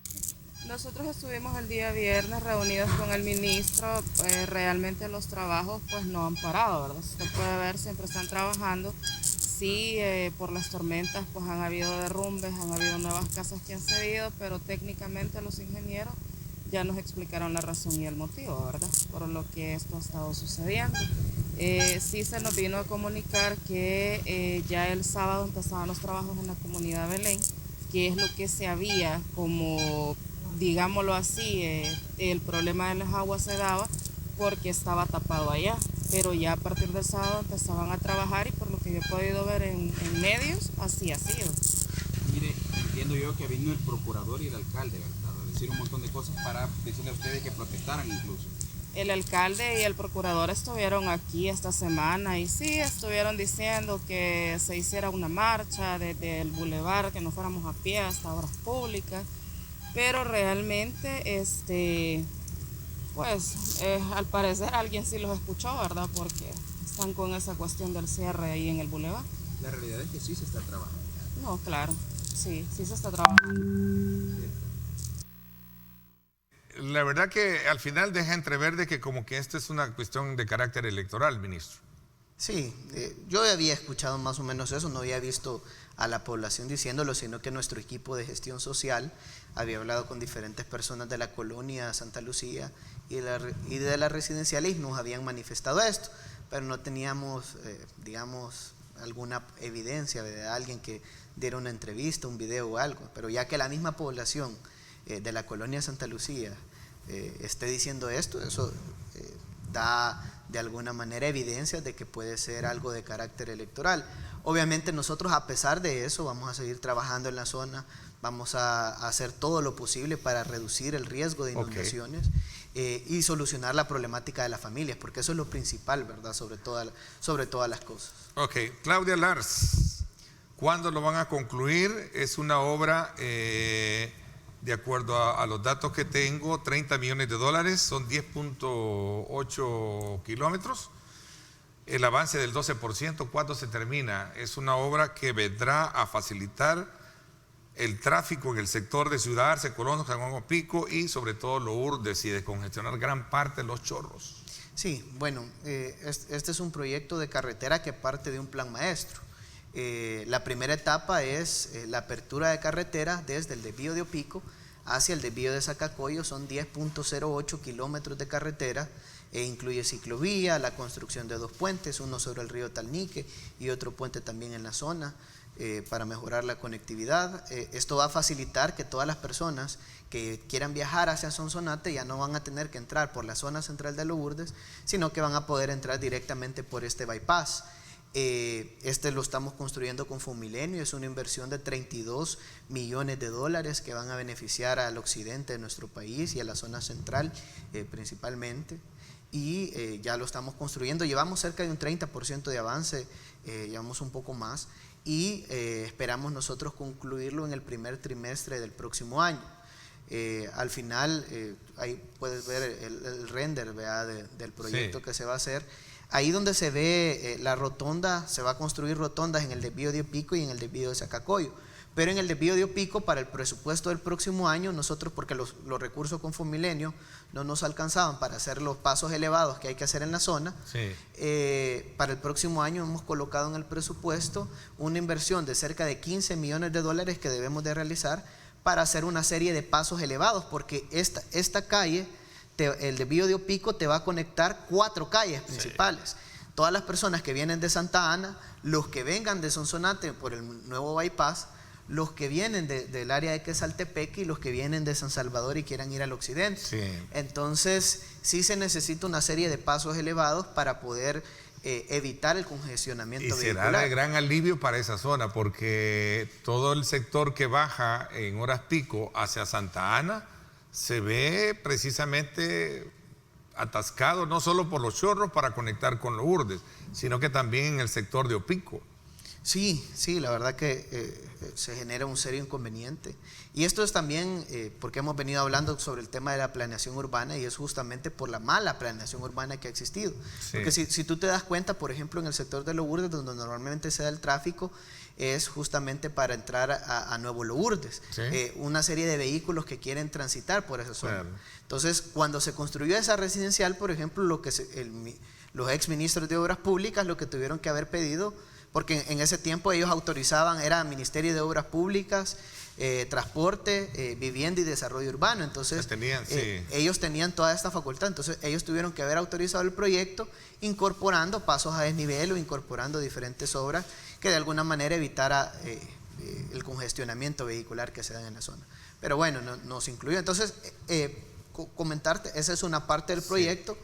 Nosotros estuvimos el día viernes reunidos con el ministro, realmente los trabajos pues no han parado, ¿verdad? Se puede ver, siempre están trabajando. Sí, por las tormentas pues han habido derrumbes, han habido nuevas casas que han cedido, pero técnicamente los ingenieros ya nos explicaron la razón y el motivo, ¿verdad?, por lo que esto ha estado sucediendo. Sí se nos vino a comunicar que ya el sábado empezaban los trabajos en la comunidad Belén, que es lo que se había como, digámoslo así, el problema de las aguas se daba porque estaba tapado allá, pero ya a partir del sábado empezaban a trabajar y por lo que yo he podido ver en medios, así ha sido. Mire, entiendo yo que vino el procurador y el alcalde, ¿verdad? A decir un montón de cosas para decirle a ustedes que protestaran incluso. El alcalde y el procurador estuvieron aquí esta semana y sí, estuvieron diciendo que se hiciera una marcha desde el bulevar, que no fuéramos a pie hasta obras públicas, pero realmente, pues, al parecer alguien sí los escuchó, ¿verdad? Porque están con esa cuestión del cierre ahí en el bulevar. La realidad es que sí se está trabajando. No, claro, sí se está trabajando. La verdad que al final deja entrever de que como que esta es una cuestión de carácter electoral, ministro. Sí, yo había escuchado más o menos eso, no había visto a la población diciéndolo, sino que nuestro equipo de gestión social había hablado con diferentes personas de la colonia Santa Lucía y de la residencial y nos habían manifestado esto, pero no teníamos, digamos, alguna evidencia de alguien que diera una entrevista, un video o algo, pero ya que la misma población de la colonia Santa Lucía esté diciendo esto, eso da de alguna manera evidencia de que puede ser algo de carácter electoral. Obviamente nosotros, a pesar de eso, vamos a seguir trabajando en la zona, vamos a hacer todo lo posible para reducir el riesgo de inundaciones y solucionar la problemática de las familias, porque eso es lo principal, ¿verdad? Sobre todas las cosas. Ok, Claudia Lars, ¿cuándo lo van a concluir? Es una obra, de acuerdo a los datos que tengo, 30 millones de dólares, son 10.8 kilómetros. El avance del 12%, ¿cuándo se termina? Es una obra que vendrá a facilitar el tráfico en el sector de Ciudad Arce, Colón, San Juan Opico y sobre todo Lourdes y descongestionar gran parte de Los Chorros. Sí, bueno, este es un proyecto de carretera que parte de un plan maestro. La primera etapa es la apertura de carretera desde el desvío de Opico hacia el desvío de Zacacoyo, son 10.08 kilómetros de carretera, incluye ciclovía, la construcción de 2 puentes, uno sobre el río Talnique y otro puente también en la zona para mejorar la conectividad. Esto va a facilitar que todas las personas que quieran viajar hacia Sonsonate ya no van a tener que entrar por la zona central de Lourdes, sino que van a poder entrar directamente por este bypass. Este lo estamos construyendo con Fumilenio, es una inversión de 32 millones de dólares que van a beneficiar al occidente de nuestro país y a la zona central principalmente, y ya lo estamos construyendo, llevamos cerca de un 30% de avance, llevamos un poco más y esperamos nosotros concluirlo en el primer trimestre del próximo año. Al final ahí puedes ver el render, ¿verdad? del proyecto que se va a hacer. Ahí donde se ve la rotonda, se va a construir rotondas en el desvío de Opico y en el desvío de Zacacoyo. Pero en el desvío de Opico, para el presupuesto del próximo año, nosotros, porque los recursos con Fumilenio no nos alcanzaban para hacer los pasos elevados que hay que hacer en la zona, para el próximo año hemos colocado en el presupuesto una inversión de cerca de 15 millones de dólares que debemos de realizar para hacer una serie de pasos elevados, porque esta calle, el desvío de Opico, te va a conectar 4 calles principales. Todas las personas que vienen de Santa Ana, los que vengan de Sonsonate por el nuevo bypass, los que vienen del área de Quesaltepeque y los que vienen de San Salvador y quieran ir al occidente. Entonces, sí se necesita una serie de pasos elevados para poder evitar el congestionamiento vehicular. Y será de gran alivio para esa zona, porque todo el sector que baja en horas pico hacia Santa Ana se ve precisamente atascado, no solo por Los Chorros para conectar con Lourdes, sino que también en el sector de Opico. Sí, la verdad que se genera un serio inconveniente. Y esto es también porque hemos venido hablando sobre el tema de la planeación urbana, y es justamente por la mala planeación urbana que ha existido. Porque si tú te das cuenta, por ejemplo, en el sector de Lourdes, donde normalmente se da el tráfico, es justamente para entrar a Nuevo Lourdes, una serie de vehículos que quieren transitar por esa zona. Entonces, cuando se construyó esa residencial, por ejemplo, los ex ministros de Obras Públicas lo que tuvieron que haber pedido porque en ese tiempo ellos autorizaban, era Ministerio de Obras Públicas, Transporte, Vivienda y Desarrollo Urbano. Entonces ellos tenían toda esta facultad. Entonces ellos tuvieron que haber autorizado el proyecto incorporando pasos a desnivel o incorporando diferentes obras que de alguna manera evitara el congestionamiento vehicular que se da en la zona. Pero bueno, nos incluyó. Entonces comentarte, esa es una parte del proyecto.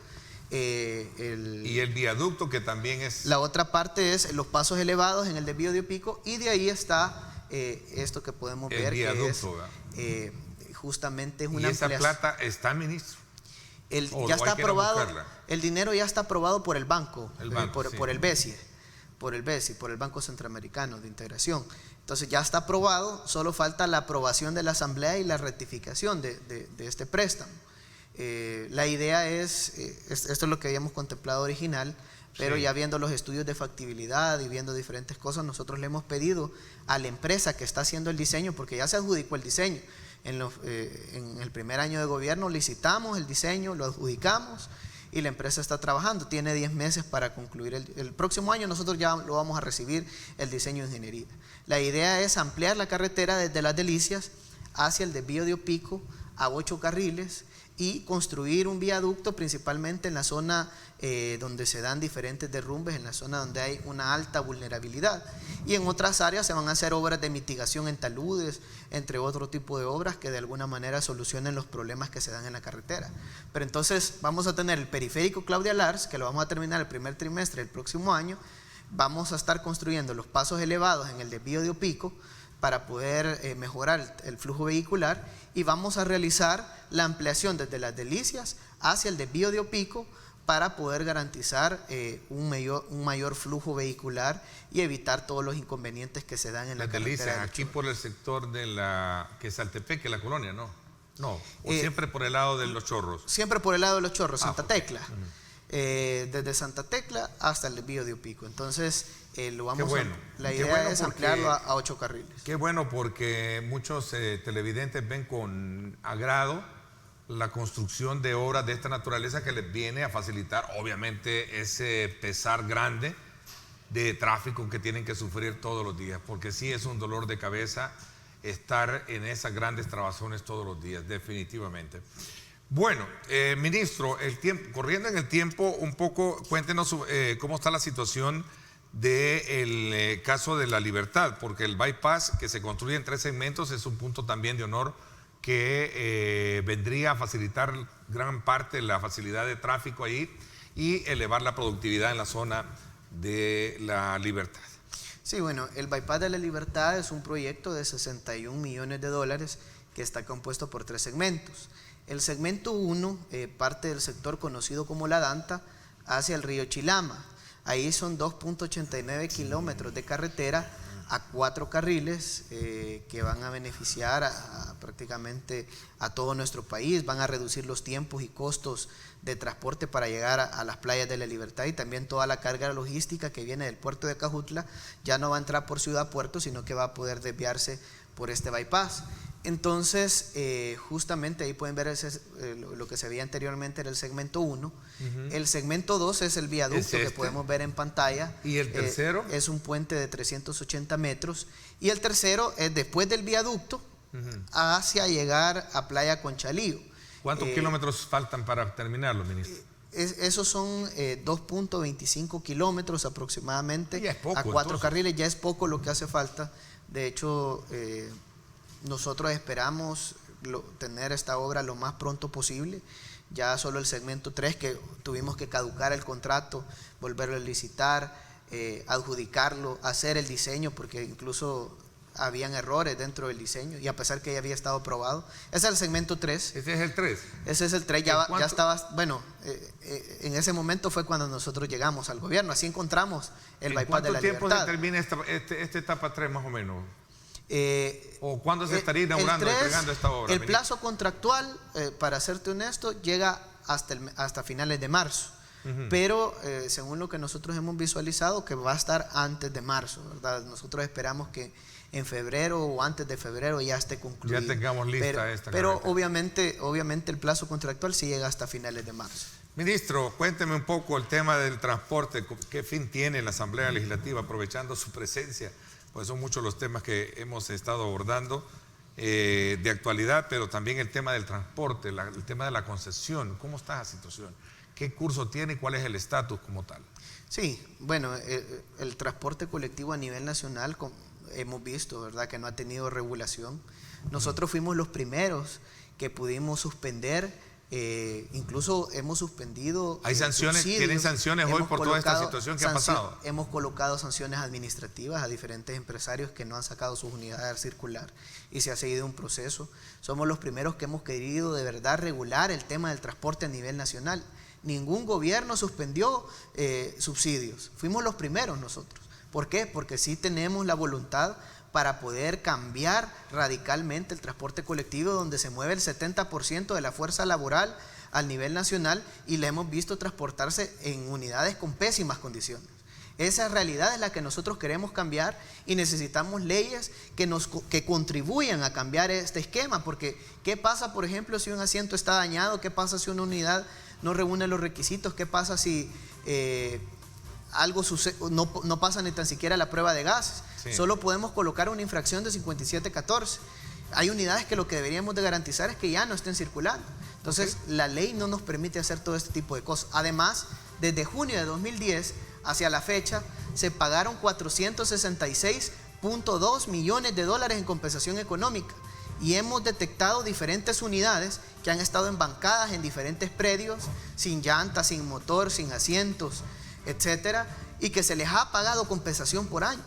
Y el viaducto, que también es... La otra parte es los pasos elevados en el desvío de Pico, y de ahí está esto que podemos ver, viaducto, que es justamente es una ¿Y esa ampliación. plata está, ministro? Ya está aprobado, el dinero ya está aprobado por el banco, por el BESI, por el Banco Centroamericano de Integración. Entonces ya está aprobado, solo falta la aprobación de la Asamblea y la rectificación de este préstamo. La idea es, esto es lo que habíamos contemplado original, pero ya viendo los estudios de factibilidad y viendo diferentes cosas, nosotros le hemos pedido a la empresa que está haciendo el diseño, porque ya se adjudicó el diseño. En el primer año de gobierno licitamos el diseño, lo adjudicamos y la empresa está trabajando. Tiene 10 meses para concluir. El próximo año nosotros ya lo vamos a recibir, el diseño de ingeniería. La idea es ampliar la carretera desde Las Delicias hacia el desvío de Opico a 8 carriles y construir un viaducto principalmente en la zona donde se dan diferentes derrumbes, en la zona donde hay una alta vulnerabilidad, y en otras áreas se van a hacer obras de mitigación en taludes, entre otro tipo de obras que de alguna manera solucionen los problemas que se dan en la carretera. Pero entonces vamos a tener el periférico Claudia Lars, que lo vamos a terminar el primer trimestre del próximo año. Vamos a estar construyendo los pasos elevados en el desvío de Opico para poder mejorar el flujo vehicular, y vamos a realizar la ampliación desde Las Delicias hacia el desvío de Opico para poder garantizar un mayor flujo vehicular y evitar todos los inconvenientes que se dan en la carretera. Las Delicias, aquí por el sector de que es Saltepeque, la colonia, ¿no? No, o siempre por el lado de Los Chorros. Siempre por el lado de Los Chorros, Santa Tecla. Desde Santa Tecla hasta el desvío de Opico. Entonces, la idea es ampliarlo a 8 carriles. Qué bueno, porque muchos televidentes ven con agrado la construcción de obras de esta naturaleza que les viene a facilitar, obviamente, ese pesar grande de tráfico que tienen que sufrir todos los días, porque sí es un dolor de cabeza estar en esas grandes trabazones todos los días, definitivamente. Bueno, ministro, corriendo en el tiempo un poco, cuéntenos cómo está la situación del caso de La Libertad, porque el bypass que se construye en 3 segmentos es un punto también de honor que vendría a facilitar gran parte de la facilidad de tráfico ahí y elevar la productividad en la zona de La Libertad. Sí, bueno, el bypass de La Libertad es un proyecto de 61 millones de dólares que está compuesto por 3 segmentos. El segmento 1 parte del sector conocido como La Danta hacia el río Chilama. Ahí son 2.89 kilómetros de carretera a 4 carriles que van a beneficiar prácticamente a todo nuestro país, van a reducir los tiempos y costos de transporte para llegar a las playas de La Libertad, y también toda la carga logística que viene del puerto de Cajutla ya no va a entrar por Ciudad Puerto, sino que va a poder desviarse por este bypass. Entonces, justamente ahí pueden ver lo que se veía anteriormente era el segmento 1. El segmento 2 es el viaducto que podemos ver en pantalla. ¿Y el tercero? Es un puente de 380 metros. Y el tercero es después del viaducto hacia llegar a Playa Conchalío. ¿Cuántos kilómetros faltan para terminarlo, ministro? Esos son 2.25 kilómetros aproximadamente y es poco, a 4 carriles. Ya es poco lo que hace falta. De hecho, nosotros esperamos tener esta obra lo más pronto posible. Ya solo el segmento 3, que tuvimos que caducar el contrato, volverlo a licitar, adjudicarlo, hacer el diseño, porque incluso habían errores dentro del diseño, y a pesar que ya había estado aprobado. Ese es el segmento 3. ¿Ese es el 3? Ese es el 3, ya estaba, bueno, en ese momento fue cuando nosotros llegamos al gobierno, así encontramos el bypass de La Libertad. ¿Cuánto tiempo se termina esta etapa 3 más o menos? ¿O cuándo se estaría inaugurando, entregando esta obra? El plazo contractual, para serte honesto, llega hasta finales de marzo. Pero según lo que nosotros hemos visualizado, que va a estar antes de marzo, ¿verdad? Nosotros esperamos que en febrero o antes de febrero ya esté concluido. Ya tengamos lista esta Pero carretera. obviamente el plazo contractual sí llega hasta finales de marzo. Ministro, cuénteme un poco el tema del transporte. ¿Qué fin tiene la Asamblea Legislativa aprovechando su presencia? Pues son muchos los temas que hemos estado abordando de actualidad, pero también el tema del transporte, el tema de la concesión. ¿Cómo está esa situación? ¿Qué curso tiene y cuál es el estatus como tal? Sí, bueno, el transporte colectivo a nivel nacional hemos visto, ¿verdad?, que no ha tenido regulación. Nosotros fuimos los primeros que pudimos suspender, incluso hemos suspendido. ¿Hay sanciones? ¿Tienen sanciones hoy por toda esta situación que ha pasado? Hemos colocado sanciones administrativas a diferentes empresarios que no han sacado sus unidades a circular y se ha seguido un proceso. Somos los primeros que hemos querido de verdad regular el tema del transporte a nivel nacional. Ningún gobierno suspendió subsidios, fuimos los primeros nosotros. ¿Por qué? Porque sí tenemos la voluntad para poder cambiar radicalmente el transporte colectivo, donde se mueve el 70% de la fuerza laboral a nivel nacional y la hemos visto transportarse en unidades con pésimas condiciones. Esa realidad es la que nosotros queremos cambiar y necesitamos leyes que contribuyan a cambiar este esquema, porque ¿qué pasa, por ejemplo, si un asiento está dañado? ¿Qué pasa si una unidad no reúne los requisitos? ¿Qué pasa si algo sucede, no pasa ni tan siquiera la prueba de gases? Sí. Solo podemos colocar una infracción de 5714. Hay unidades que lo que deberíamos de garantizar es que ya no estén circulando. Entonces, la ley no nos permite hacer todo este tipo de cosas. Además, desde junio de 2010 hacia la fecha, se pagaron 466.2 millones de dólares en compensación económica. Y hemos detectado diferentes unidades que han estado embancadas en diferentes predios, sin llantas, sin motor, sin asientos, etcétera, y que se les ha pagado compensación por años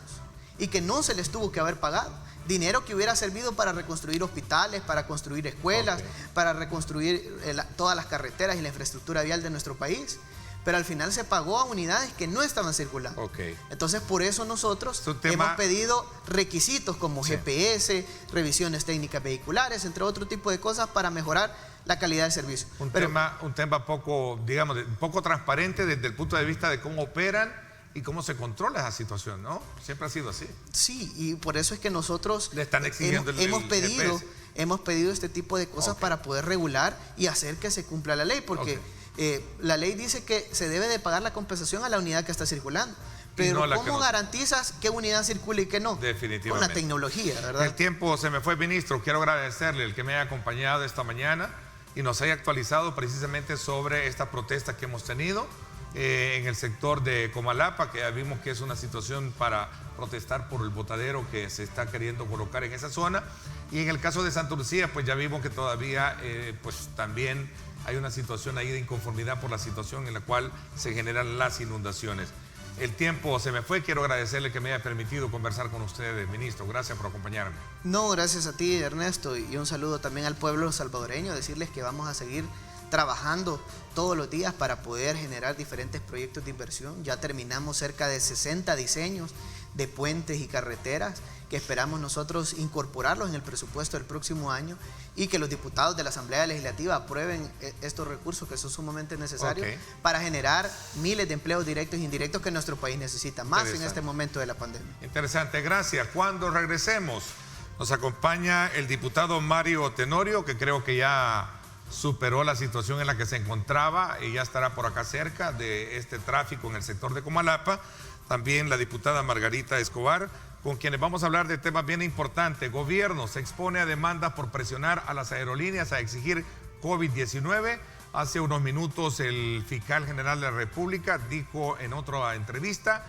y que no se les tuvo que haber pagado. Dinero que hubiera servido para reconstruir hospitales, para construir escuelas, para reconstruir todas las carreteras y la infraestructura vial de nuestro país. Pero al final se pagó a unidades que no estaban circulando. Entonces, por eso nosotros hemos pedido requisitos como GPS, revisiones técnicas vehiculares, entre otro tipo de cosas para mejorar la calidad del servicio. Un tema poco, digamos, poco transparente desde el punto de vista de cómo operan y cómo se controla esa situación, ¿no? Siempre ha sido así. Sí, y por eso es que nosotros le están exigiendo hemos pedido este tipo de cosas para poder regular y hacer que se cumpla la ley, porque la ley dice que se debe de pagar la compensación a la unidad que está circulando. Pero no ¿cómo garantizas qué unidad circula y qué no? Definitivamente. Con la tecnología, ¿verdad? El tiempo se me fue, ministro. Quiero agradecerle el que me haya acompañado esta mañana y nos haya actualizado precisamente sobre esta protesta que hemos tenido en el sector de Comalapa, que ya vimos que es una situación para protestar por el botadero que se está queriendo colocar en esa zona. Y en el caso de Santa Lucía, pues ya vimos que todavía pues también hay una situación ahí de inconformidad por la situación en la cual se generan las inundaciones. El tiempo se me fue, quiero agradecerle que me haya permitido conversar con ustedes, ministro. Gracias por acompañarme. No, gracias a ti, Ernesto, y un saludo también al pueblo salvadoreño, decirles que vamos a seguir trabajando todos los días para poder generar diferentes proyectos de inversión. Ya terminamos cerca de 60 diseños de puentes y carreteras que esperamos nosotros incorporarlos en el presupuesto del próximo año y que los diputados de la Asamblea Legislativa aprueben estos recursos que son sumamente necesarios para generar miles de empleos directos e indirectos que nuestro país necesita, más en este momento de la pandemia. Interesante, gracias. Cuando regresemos, nos acompaña el diputado Mario Tenorio, que creo que ya superó la situación en la que se encontraba y ya estará por acá cerca de este tráfico en el sector de Comalapa. También la diputada Margarita Escobar, con quienes vamos a hablar de temas bien importantes. Gobierno se expone a demandas por presionar a las aerolíneas a exigir COVID-19. Hace unos minutos el fiscal general de la República dijo en otra entrevista,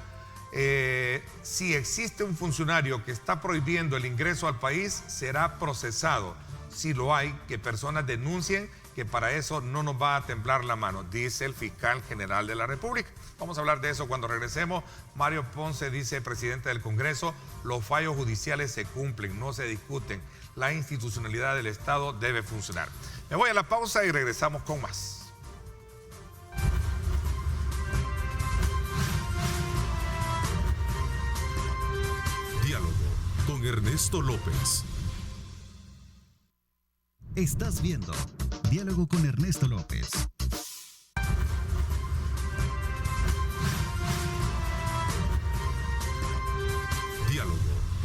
si existe un funcionario que está prohibiendo el ingreso al país, será procesado. Si lo hay, que personas denuncien, que para eso no nos va a temblar la mano, dice el fiscal general de la República. Vamos a hablar de eso cuando regresemos. Mario Ponce dice, presidente del Congreso, los fallos judiciales se cumplen, no se discuten. La institucionalidad del Estado debe funcionar. Me voy a la pausa y regresamos con más. Diálogo con Ernesto López. Estás viendo Diálogo con Ernesto López. Diálogo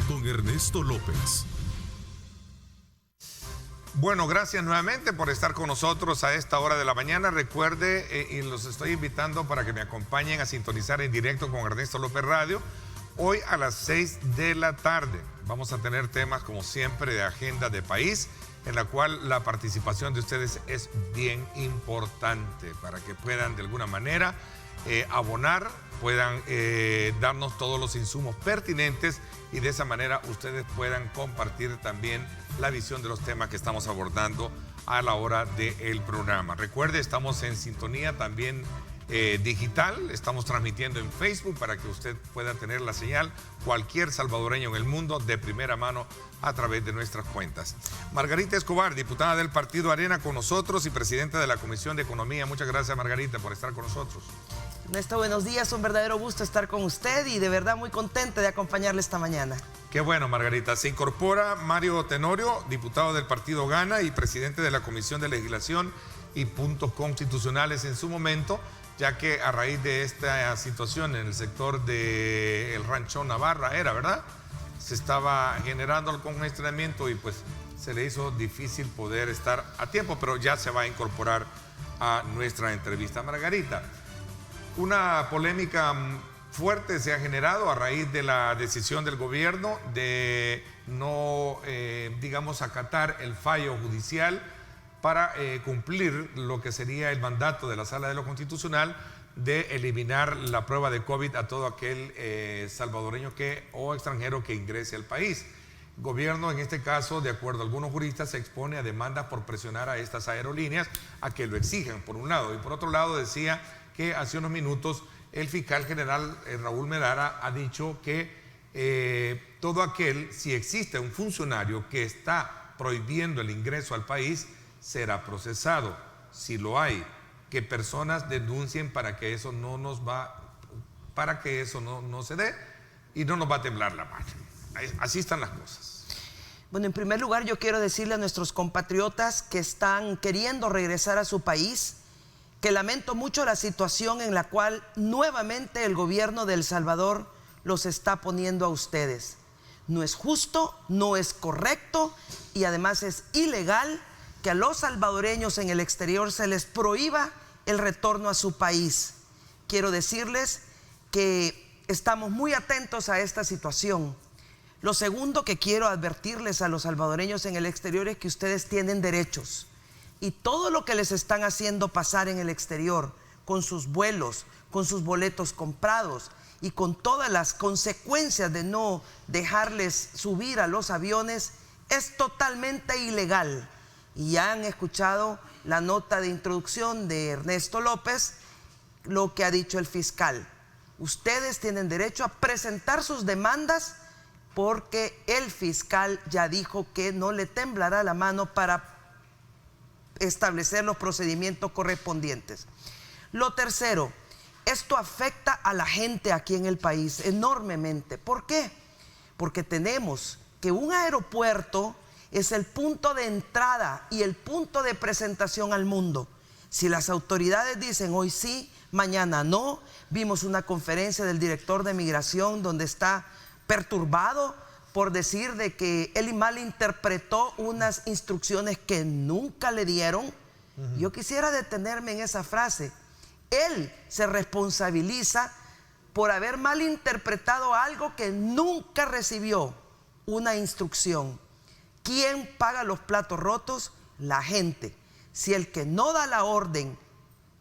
con Ernesto López. Bueno, gracias nuevamente por estar con nosotros a esta hora de la mañana. Recuerde, y los estoy invitando para que me acompañen a sintonizar en directo con Ernesto López Radio. Hoy a las 6 de la tarde vamos a tener temas, como siempre, de agenda de país, en la cual la participación de ustedes es bien importante para que puedan de alguna manera abonar, puedan darnos todos los insumos pertinentes y de esa manera ustedes puedan compartir también la visión de los temas que estamos abordando a la hora del programa. Recuerde, estamos en sintonía también digital, estamos transmitiendo en Facebook para que usted pueda tener la señal, cualquier salvadoreño en el mundo, de primera mano a través de nuestras cuentas. Margarita Escobar, diputada del Partido Arena, con nosotros y presidenta de la Comisión de Economía. Muchas gracias, Margarita, por estar con nosotros. Ernesto, buenos días, un verdadero gusto estar con usted y de verdad muy contenta de acompañarle esta mañana. Qué bueno, Margarita. Se incorpora Mario Tenorio, diputado del Partido Gana y presidente de la Comisión de Legislación y Puntos Constitucionales en su momento, ya que a raíz de esta situación en el sector del Rancho Navarra, ¿verdad? Se estaba generando el congestionamiento y pues se le hizo difícil poder estar a tiempo, pero ya se va a incorporar a nuestra entrevista. Margarita, una polémica fuerte se ha generado a raíz de la decisión del gobierno de no, digamos, acatar el fallo judicial para cumplir lo que sería el mandato de la Sala de lo Constitucional de eliminar la prueba de COVID a todo aquel salvadoreño o extranjero que ingrese al país. El gobierno, en este caso, de acuerdo a algunos juristas, se expone a demandas por presionar a estas aerolíneas a que lo exijan, por un lado. Y por otro lado, decía que hace unos minutos el fiscal general Raúl Merara ha dicho que todo aquel, si existe un funcionario que está prohibiendo el ingreso al país, será procesado. Si lo hay, que personas denuncien para que eso no se dé y no nos va a temblar la mano. Así están las cosas. Bueno, en primer lugar yo quiero decirle a nuestros compatriotas que están queriendo regresar a su país que lamento mucho la situación en la cual nuevamente el gobierno de El Salvador los está poniendo a ustedes. No es justo, no es correcto y además es ilegal que a los salvadoreños en el exterior se les prohíba el retorno a su país. Quiero decirles que estamos muy atentos a esta situación. Lo segundo que quiero advertirles a los salvadoreños en el exterior es que ustedes tienen derechos. Y todo lo que les están haciendo pasar en el exterior, con sus vuelos, con sus boletos comprados y con todas las consecuencias de no dejarles subir a los aviones, es totalmente ilegal. Y ya han escuchado la nota de introducción de Ernesto López, lo que ha dicho el fiscal. Ustedes tienen derecho a presentar sus demandas porque el fiscal ya dijo que no le temblará la mano para establecer los procedimientos correspondientes. Lo tercero, esto afecta a la gente aquí en el país enormemente. ¿Por qué? Porque tenemos que un aeropuerto es el punto de entrada y el punto de presentación al mundo. Si las autoridades dicen hoy sí, mañana no, vimos una conferencia del director de migración donde está perturbado por decir de que él malinterpretó unas instrucciones que nunca le dieron. Yo quisiera detenerme en esa frase. Él se responsabiliza por haber malinterpretado algo que nunca recibió una instrucción. ¿Quién paga los platos rotos? La gente. Si el que no da la orden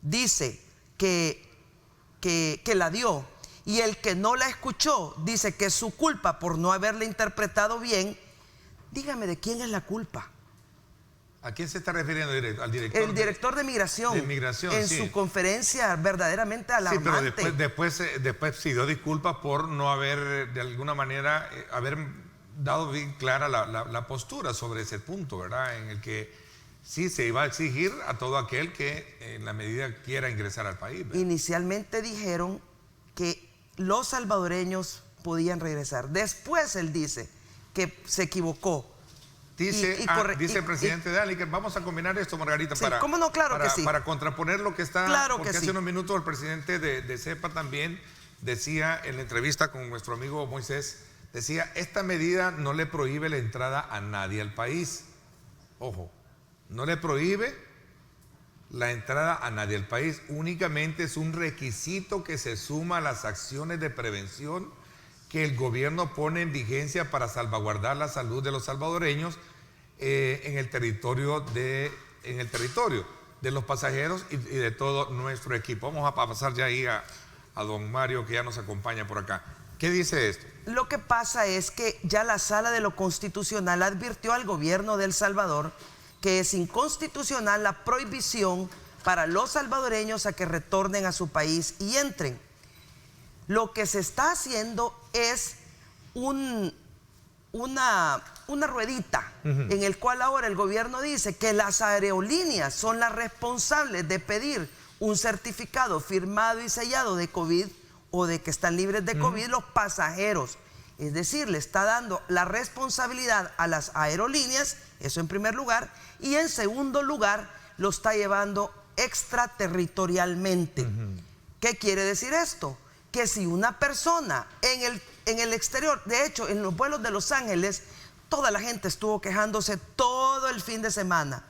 dice que la dio y el que no la escuchó dice que es su culpa por no haberla interpretado bien, dígame de quién es la culpa. ¿A quién se está refiriendo? ¿Al director? El director de migración. De migración, en sí. Su conferencia verdaderamente alarmante. Sí, pero después pidió disculpas por no haber, de alguna manera, haber dado bien clara la postura sobre ese punto, ¿verdad? En el que sí se iba a exigir a todo aquel que en la medida quiera ingresar al país, ¿verdad? Inicialmente dijeron que los salvadoreños podían regresar. Después él dice que se equivocó. Dice el presidente de Ali que vamos a combinar esto, Margarita, sí, ¿cómo no? Claro que sí. Para contraponer lo que está, claro, porque hace unos minutos el presidente de CEPA también decía en la entrevista con nuestro amigo Moisés, decía, esta medida no le prohíbe la entrada a nadie al país. Ojo, no le prohíbe la entrada a nadie al país, únicamente es un requisito que se suma a las acciones de prevención que el gobierno pone en vigencia para salvaguardar la salud de los salvadoreños en el territorio de los pasajeros y de todo nuestro equipo. Vamos a pasar ya ahí a don Mario, que ya nos acompaña por acá. ¿Qué dice esto? Lo que pasa es que ya la Sala de lo Constitucional advirtió al gobierno de El Salvador que es inconstitucional la prohibición para los salvadoreños a que retornen a su país y entren. Lo que se está haciendo es una ruedita en el cual ahora el gobierno dice que las aerolíneas son las responsables de pedir un certificado firmado y sellado de COVID o de que están libres de COVID los pasajeros. Es decir, le está dando la responsabilidad a las aerolíneas, eso en primer lugar, y en segundo lugar lo está llevando extraterritorialmente. ¿Qué quiere decir esto? Que si una persona en el exterior, de hecho en los vuelos de Los Ángeles, toda la gente estuvo quejándose todo el fin de semana.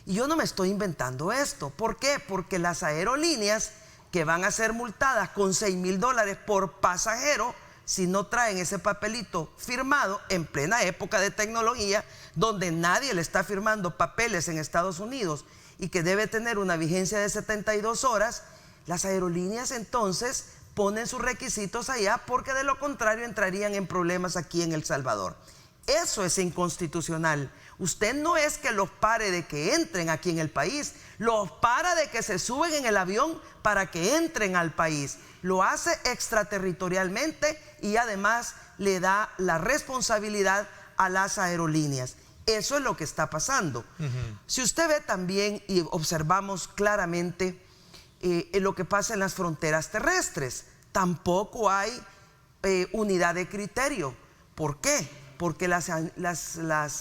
Y yo no me estoy inventando esto. ¿Por qué? Porque las aerolíneas que van a ser multadas con $6,000 por pasajero si no traen ese papelito firmado en plena época de tecnología, donde nadie le está firmando papeles en Estados Unidos y que debe tener una vigencia de 72 horas, las aerolíneas entonces ponen sus requisitos allá, porque de lo contrario entrarían en problemas aquí en El Salvador. Eso es inconstitucional. Usted no es que los pare de que entren aquí en el país, los para de que se suben en el avión para que entren al país. Lo hace extraterritorialmente y además le da la responsabilidad a las aerolíneas. Eso es lo que está pasando. Si usted ve también y observamos claramente lo que pasa en las fronteras terrestres, tampoco hay unidad de criterio. ¿Por qué? Porque las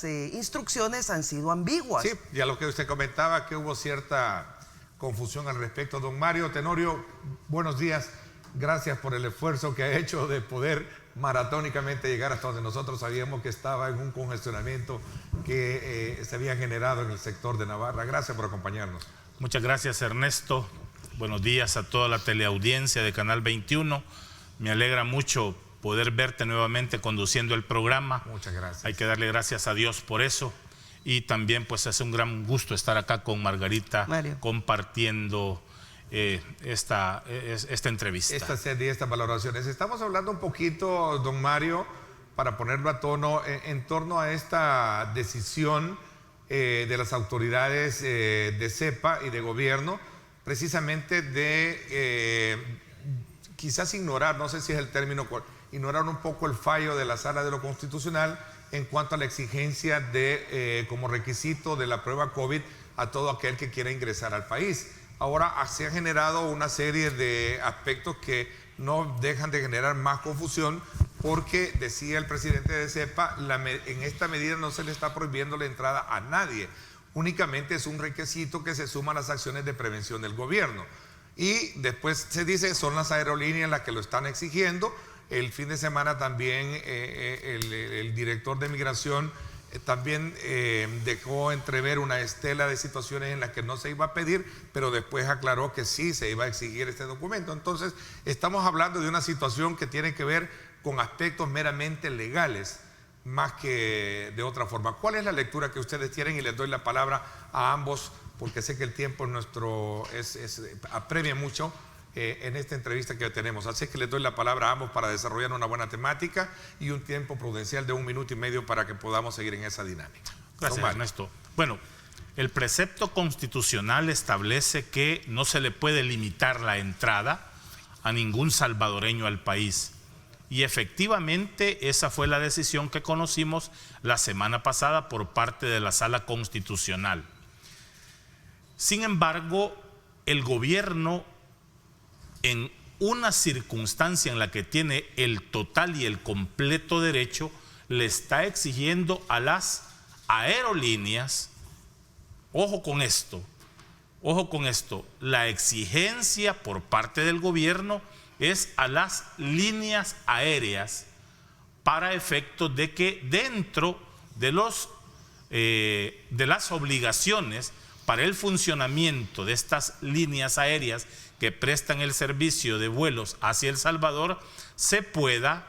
instrucciones han sido ambiguas. Sí, ya lo que usted comentaba, que hubo cierta confusión al respecto. Don Mario Tenorio, buenos días. Gracias por el esfuerzo que ha hecho de poder maratónicamente llegar hasta donde nosotros sabíamos que estaba en un congestionamiento que se había generado en el sector de Navarra. Gracias por acompañarnos. Muchas gracias, Ernesto. Buenos días a toda la teleaudiencia de Canal 21. Me alegra mucho poder verte nuevamente conduciendo el programa. Muchas gracias. Hay que darle gracias a Dios por eso. Y también pues es un gran gusto estar acá con Margarita, Mario, compartiendo esta entrevista. Esta serie, estas valoraciones. Estamos hablando un poquito, don Mario, para ponerlo a tono, en torno a esta decisión de las autoridades de CEPA y de gobierno, precisamente de quizás ignorar, no sé si es el término, ignorar un poco el fallo de la Sala de lo Constitucional en cuanto a la exigencia de como requisito de la prueba COVID a todo aquel que quiera ingresar al país. Ahora se ha generado una serie de aspectos que no dejan de generar más confusión, porque decía el presidente de CEPA, en esta medida no se le está prohibiendo la entrada a nadie, únicamente es un requisito que se suma a las acciones de prevención del gobierno. Y después se dice, son las aerolíneas las que lo están exigiendo. El fin de semana también el director de Migración también dejó entrever una estela de situaciones en las que no se iba a pedir, pero después aclaró que sí se iba a exigir este documento. Entonces, estamos hablando de una situación que tiene que ver con aspectos meramente legales, más que de otra forma. ¿Cuál es la lectura que ustedes tienen? Y les doy la palabra a ambos, porque sé que el tiempo nuestro apremia mucho en esta entrevista que tenemos. Así que les doy la palabra a ambos para desarrollar una buena temática y un tiempo prudencial de 1 minuto y medio para que podamos seguir en esa dinámica. Gracias, Ernesto. Bueno, el precepto constitucional establece que no se le puede limitar la entrada a ningún salvadoreño al país. Y efectivamente esa fue la decisión que conocimos la semana pasada por parte de la Sala Constitucional. Sin embargo, el gobierno, en una circunstancia en la que tiene el total y el completo derecho, le está exigiendo a las aerolíneas, ojo con esto, la exigencia por parte del gobierno es a las líneas aéreas para efectos de que dentro de los de las obligaciones para el funcionamiento de estas líneas aéreas que prestan el servicio de vuelos hacia El Salvador, se pueda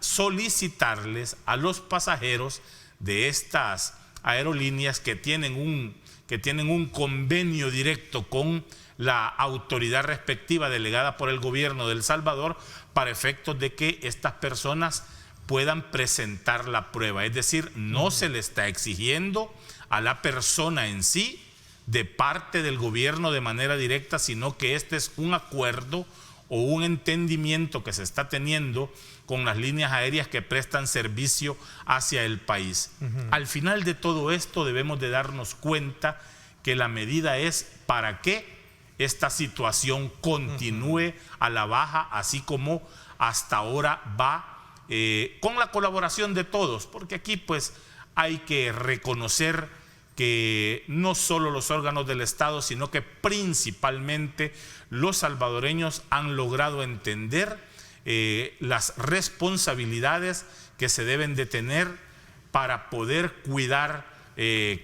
solicitarles a los pasajeros de estas aerolíneas que tienen un convenio directo con la autoridad respectiva delegada por el gobierno de El Salvador, para efectos de que estas personas puedan presentar la prueba. Es decir, no se le está exigiendo a la persona en sí de parte del gobierno de manera directa, sino que este es un acuerdo o un entendimiento que se está teniendo con las líneas aéreas que prestan servicio hacia el país. Al final de todo esto debemos de darnos cuenta que la medida es para que esta situación continúe a la baja, así como hasta ahora va, con la colaboración de todos, porque aquí pues hay que reconocer que no solo los órganos del Estado, sino que principalmente los salvadoreños han logrado entender las responsabilidades que se deben de tener para poder cuidar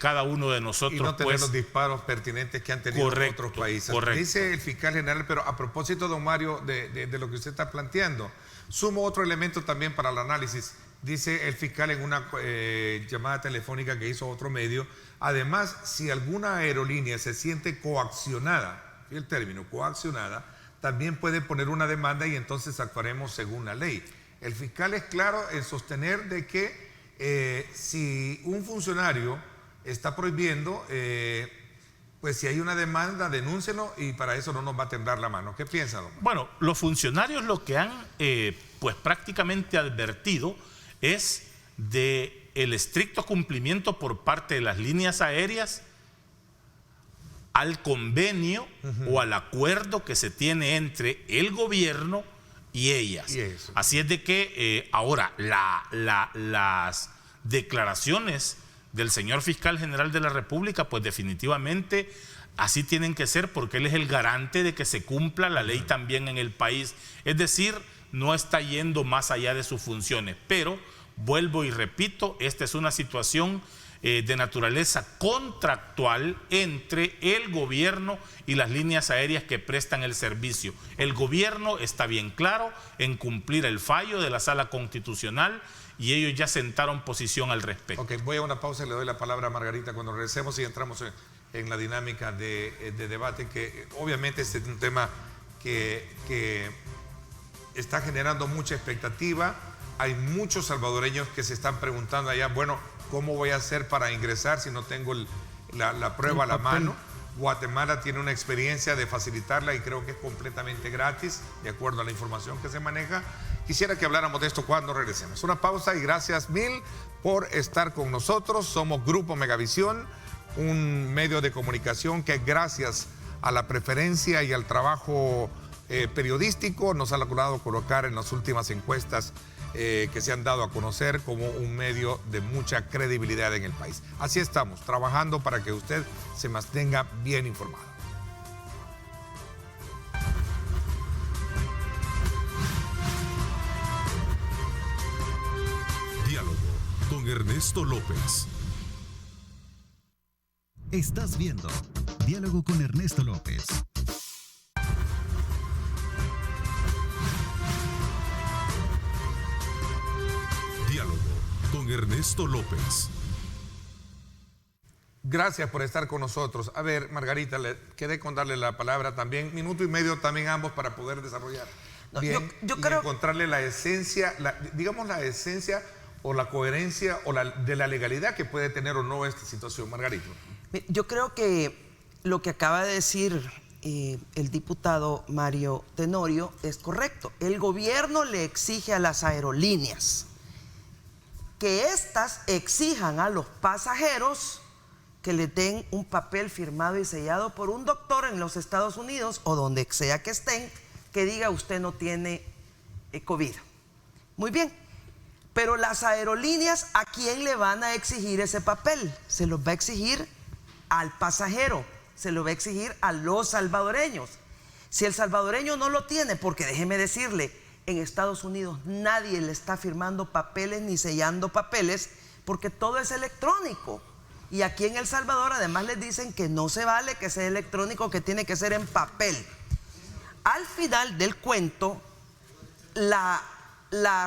cada uno de nosotros. Y no tener los disparos pertinentes que han tenido otros países. Correcto. Dice el fiscal general, pero a propósito, don Mario, de lo que usted está planteando, sumo otro elemento también para el análisis. Dice el fiscal en una llamada telefónica que hizo otro medio, además, si alguna aerolínea se siente coaccionada, el término coaccionada, también puede poner una demanda y entonces actuaremos según la ley. El fiscal es claro en sostener de que si un funcionario está prohibiendo, pues si hay una demanda, denúncielo, y para eso no nos va a temblar la mano. ¿Qué piensan, don? Bueno, los funcionarios lo que han pues prácticamente advertido es de el estricto cumplimiento por parte de las líneas aéreas al convenio o al acuerdo que se tiene entre el gobierno y ellas. Así es de que ahora las declaraciones del señor fiscal general de la República, pues definitivamente así tienen que ser, porque él es el garante de que se cumpla la ley también en el país. Es decir, no está yendo más allá de sus funciones, pero vuelvo y repito, esta es una situación de naturaleza contractual entre el gobierno y las líneas aéreas que prestan el servicio. El gobierno está bien claro en cumplir el fallo de la Sala Constitucional y ellos ya sentaron posición al respecto. Ok, voy a una pausa y le doy la palabra a Margarita cuando regresemos y entramos en la dinámica de debate, que obviamente este es un tema que está generando mucha expectativa. Hay muchos salvadoreños que se están preguntando allá, bueno, ¿cómo voy a hacer para ingresar si no tengo la prueba a la mano? Guatemala tiene una experiencia de facilitarla y creo que es completamente gratis, de acuerdo a la información que se maneja. Quisiera que habláramos de esto cuando regresemos. Una pausa y gracias mil por estar con nosotros. Somos Grupo Megavisión, un medio de comunicación que gracias a la preferencia y al trabajo periodístico nos ha logrado colocar en las últimas encuestas que se han dado a conocer como un medio de mucha credibilidad en el país. Así estamos, trabajando para que usted se mantenga bien informado. Diálogo con Ernesto López. Estás viendo Diálogo con Ernesto López. Diálogo con Ernesto López. Gracias por estar con nosotros. A ver, Margarita, le quedé con darle la palabra también. Minuto y medio también ambos para poder desarrollar bien yo y creo... encontrarle la esencia, digamos la esencia o la coherencia o de la legalidad que puede tener o no esta situación. Margarita. Yo creo que lo que acaba de decir el diputado Mario Tenorio es correcto. El gobierno le exige a las aerolíneas que éstas exijan a los pasajeros que le den un papel firmado y sellado por un doctor en los Estados Unidos o donde sea que estén, que diga usted no tiene COVID. Muy bien, pero las aerolíneas, ¿a quién le van a exigir ese papel? Se los va a exigir al pasajero, se lo va a exigir a los salvadoreños. Si el salvadoreño no lo tiene, porque déjeme decirle, en Estados Unidos nadie le está firmando papeles ni sellando papeles porque todo es electrónico. Y aquí en El Salvador además les dicen que no se vale que sea electrónico, que tiene que ser en papel. Al final del cuento, la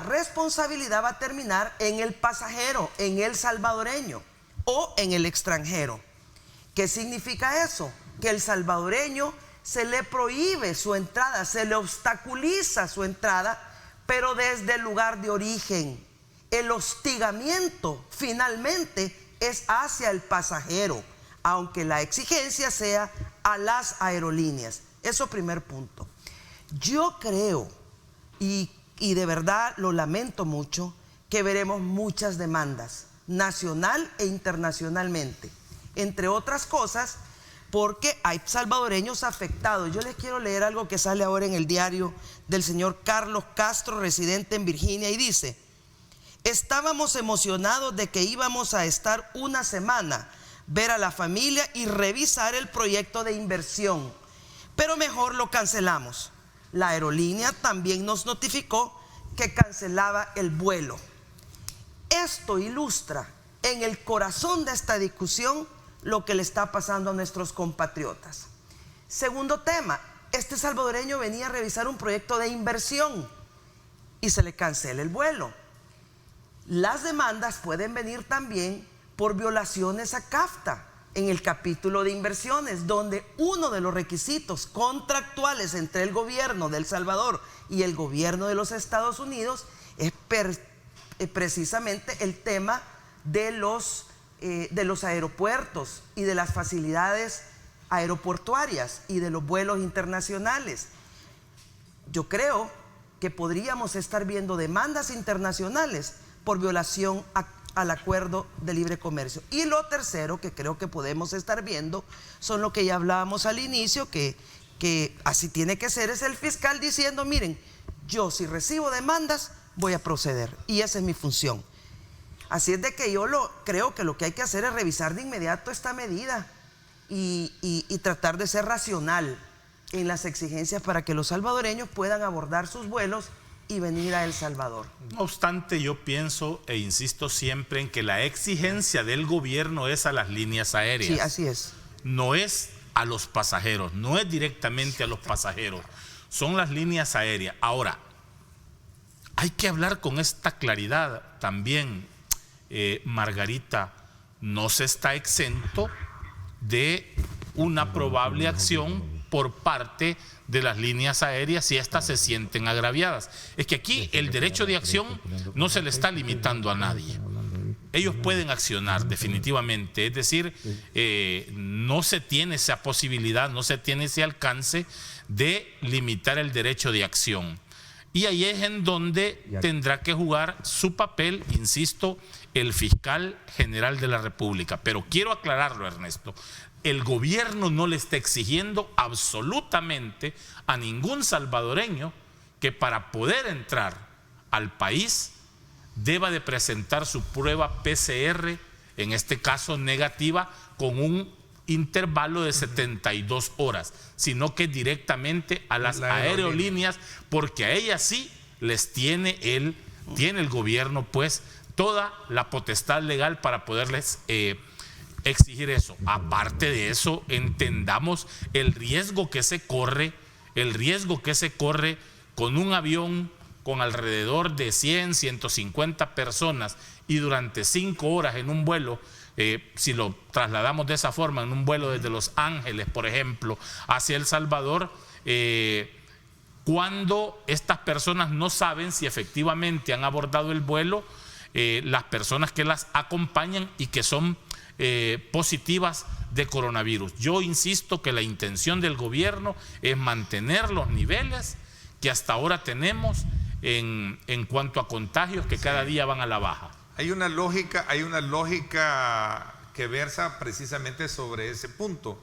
responsabilidad va a terminar en el pasajero, en el salvadoreño o en el extranjero. ¿Qué significa eso? Que el salvadoreño se le prohíbe su entrada, se le obstaculiza su entrada, pero desde el lugar de origen. El hostigamiento finalmente es hacia el pasajero, aunque la exigencia sea a las aerolíneas. Eso primer punto. Yo creo, y de verdad lo lamento mucho, que veremos muchas demandas, nacional e internacionalmente, entre otras cosas, porque hay salvadoreños afectados. Yo les quiero leer algo que sale ahora en el diario del señor Carlos Castro, residente en Virginia, y dice: estábamos emocionados de que íbamos a estar una semana, ver a la familia y revisar el proyecto de inversión, pero mejor lo cancelamos. La aerolínea también nos notificó que cancelaba el vuelo. Esto ilustra en el corazón de esta discusión lo que le está pasando a nuestros compatriotas. Segundo tema, este salvadoreño venía a revisar un proyecto de inversión y se le cancela el vuelo. Las demandas pueden venir también por violaciones a CAFTA en el capítulo de inversiones, donde uno de los requisitos contractuales entre el gobierno de El Salvador y el gobierno de los Estados Unidos es precisamente el tema de los aeropuertos y de las facilidades aeroportuarias y de los vuelos internacionales. Yo creo que podríamos estar viendo demandas internacionales por violación al acuerdo de libre comercio. Y lo tercero que creo que podemos estar viendo son lo que ya hablábamos al inicio, que así tiene que ser, es el fiscal diciendo: miren, yo si recibo demandas voy a proceder, y esa es mi función. Así es de que yo creo que lo que hay que hacer es revisar de inmediato esta medida y tratar de ser racional en las exigencias para que los salvadoreños puedan abordar sus vuelos y venir a El Salvador. No obstante, yo pienso e insisto siempre en que la exigencia del gobierno es a las líneas aéreas. Sí, así es. No es a los pasajeros, no es directamente a los pasajeros, son las líneas aéreas. Ahora, hay que hablar con esta claridad también, Margarita. No se está exento de una probable acción por parte de las líneas aéreas si éstas se sienten agraviadas. Es que aquí el derecho de acción no se le está limitando a nadie. Ellos pueden accionar definitivamente, es decir, no se tiene esa posibilidad, no se tiene ese alcance de limitar el derecho de acción. Y ahí es en donde tendrá que jugar su papel, insisto, el fiscal general de la República. Pero quiero aclararlo, Ernesto. El gobierno no le está exigiendo absolutamente a ningún salvadoreño que para poder entrar al país deba de presentar su prueba PCR, en este caso negativa, con un intervalo de 72 horas, sino que directamente a las aerolíneas, porque a ellas sí les tiene el gobierno pues toda la potestad legal para poderles exigir eso. Aparte de eso, entendamos el riesgo que se corre con un avión con alrededor de 100, 150 personas y durante 5 horas en un vuelo. Si lo trasladamos de esa forma, en un vuelo desde Los Ángeles, por ejemplo, hacia El Salvador, cuando estas personas no saben si efectivamente han abordado el vuelo, las personas que las acompañan y que son positivas de coronavirus. Yo insisto que la intención del gobierno es mantener los niveles que hasta ahora tenemos en cuanto a contagios que cada día van a la baja. Hay una lógica que versa precisamente sobre ese punto,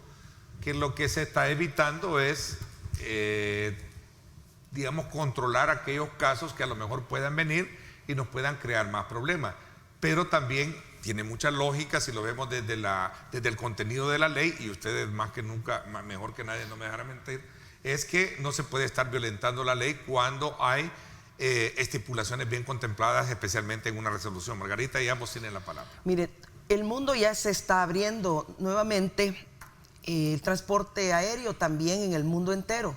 que lo que se está evitando es, digamos, controlar aquellos casos que a lo mejor puedan venir y nos puedan crear más problemas. Pero también tiene mucha lógica si lo vemos desde el contenido de la ley, y ustedes más que nunca, mejor que nadie, no me dejarán mentir, es que no se puede estar violentando la ley cuando hay estipulaciones bien contempladas, especialmente en una resolución. Margarita, y ambos tienen la palabra. Mire, el mundo ya se está abriendo nuevamente, el transporte aéreo también en el mundo entero.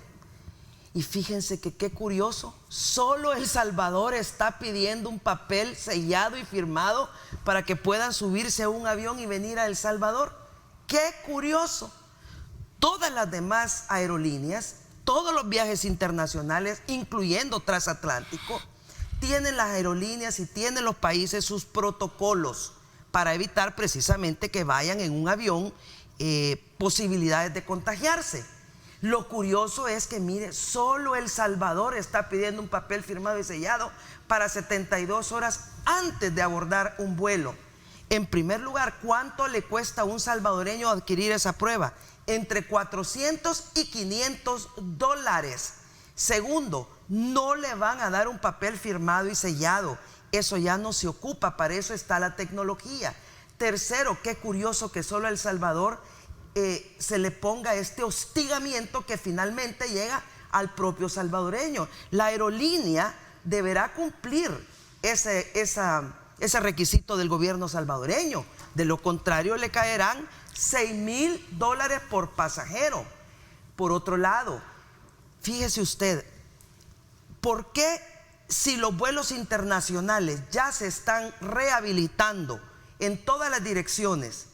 Y fíjense que qué curioso, solo El Salvador está pidiendo un papel sellado y firmado para que puedan subirse a un avión y venir a El Salvador. ¡Qué curioso! Todas las demás aerolíneas, todos los viajes internacionales, incluyendo transatlántico, tienen las aerolíneas y tienen los países sus protocolos para evitar precisamente que vayan en un avión posibilidades de contagiarse. Lo curioso es que, mire, solo El Salvador está pidiendo un papel firmado y sellado para 72 horas antes de abordar un vuelo. En primer lugar, ¿cuánto le cuesta a un salvadoreño adquirir esa prueba? Entre 400 y 500 dólares. Segundo, no le van a dar un papel firmado y sellado. Eso ya no se ocupa, para eso está la tecnología. Tercero, qué curioso que solo a El Salvador se le ponga este hostigamiento que finalmente llega al propio salvadoreño. La aerolínea deberá cumplir ese requisito del gobierno salvadoreño. De lo contrario, le caerán $6,000 por pasajero. Por otro lado, fíjese usted, ¿por qué si los vuelos internacionales ya se están rehabilitando en todas las direcciones,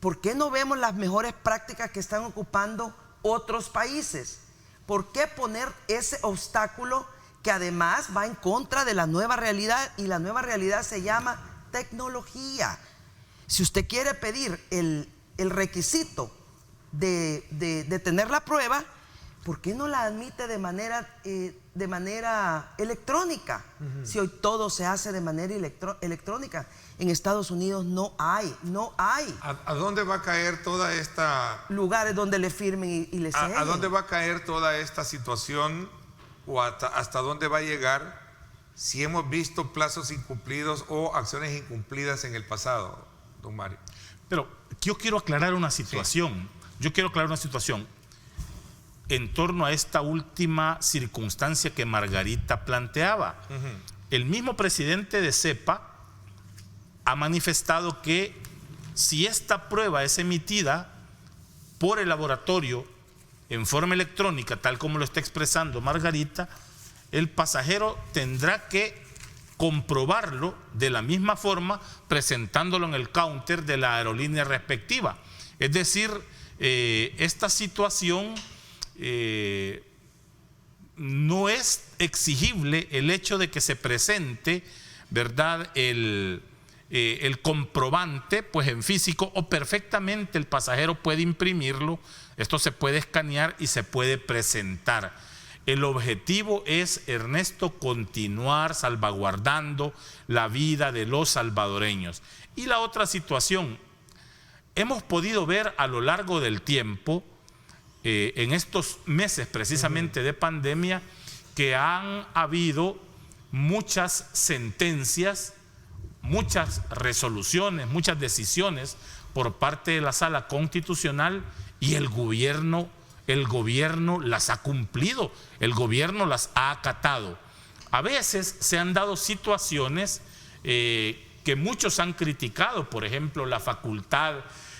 ¿por qué no vemos las mejores prácticas que están ocupando otros países? ¿Por qué poner ese obstáculo que además va en contra de la nueva realidad? Y la nueva realidad se llama tecnología. Si usted quiere pedir el requisito de tener la prueba, ¿por qué no la admite de manera electrónica? Si hoy todo se hace de manera electrónica. En Estados Unidos no hay. ¿A dónde va a caer toda esta... lugares donde le firmen y le sellen? ¿A dónde va a caer toda esta situación o hasta dónde va a llegar si hemos visto plazos incumplidos o acciones incumplidas en el pasado, don Mario? Pero yo quiero aclarar una situación. Sí. Yo quiero aclarar una situación en torno a esta última circunstancia que Margarita planteaba. El mismo presidente de CEPA ha manifestado que si esta prueba es emitida por el laboratorio en forma electrónica, tal como lo está expresando Margarita, el pasajero tendrá que comprobarlo de la misma forma presentándolo en el counter de la aerolínea respectiva. Es decir, esta situación no es exigible el hecho de que se presente, ¿verdad?, el comprobante pues en físico, o perfectamente el pasajero puede imprimirlo. Esto se puede escanear y se puede presentar. El objetivo es, Ernesto, continuar salvaguardando la vida de los salvadoreños. Y la otra situación, hemos podido ver a lo largo del tiempo, en estos meses precisamente de pandemia, que han habido muchas sentencias, muchas resoluciones, muchas decisiones por parte de la Sala Constitucional, y el gobierno las ha cumplido, el gobierno las ha acatado. A veces se han dado situaciones que muchos han criticado, por ejemplo, la facultad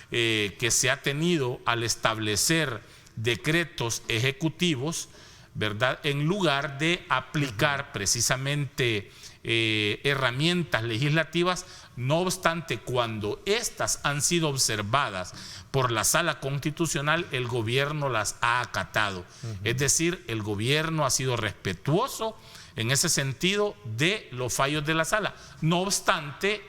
que se ha tenido al establecer decretos ejecutivos, ¿verdad?, en lugar de aplicar precisamente herramientas legislativas. No obstante, cuando estas han sido observadas por la Sala Constitucional, el gobierno las ha acatado. Es decir, el gobierno ha sido respetuoso en ese sentido de los fallos de la Sala. No obstante,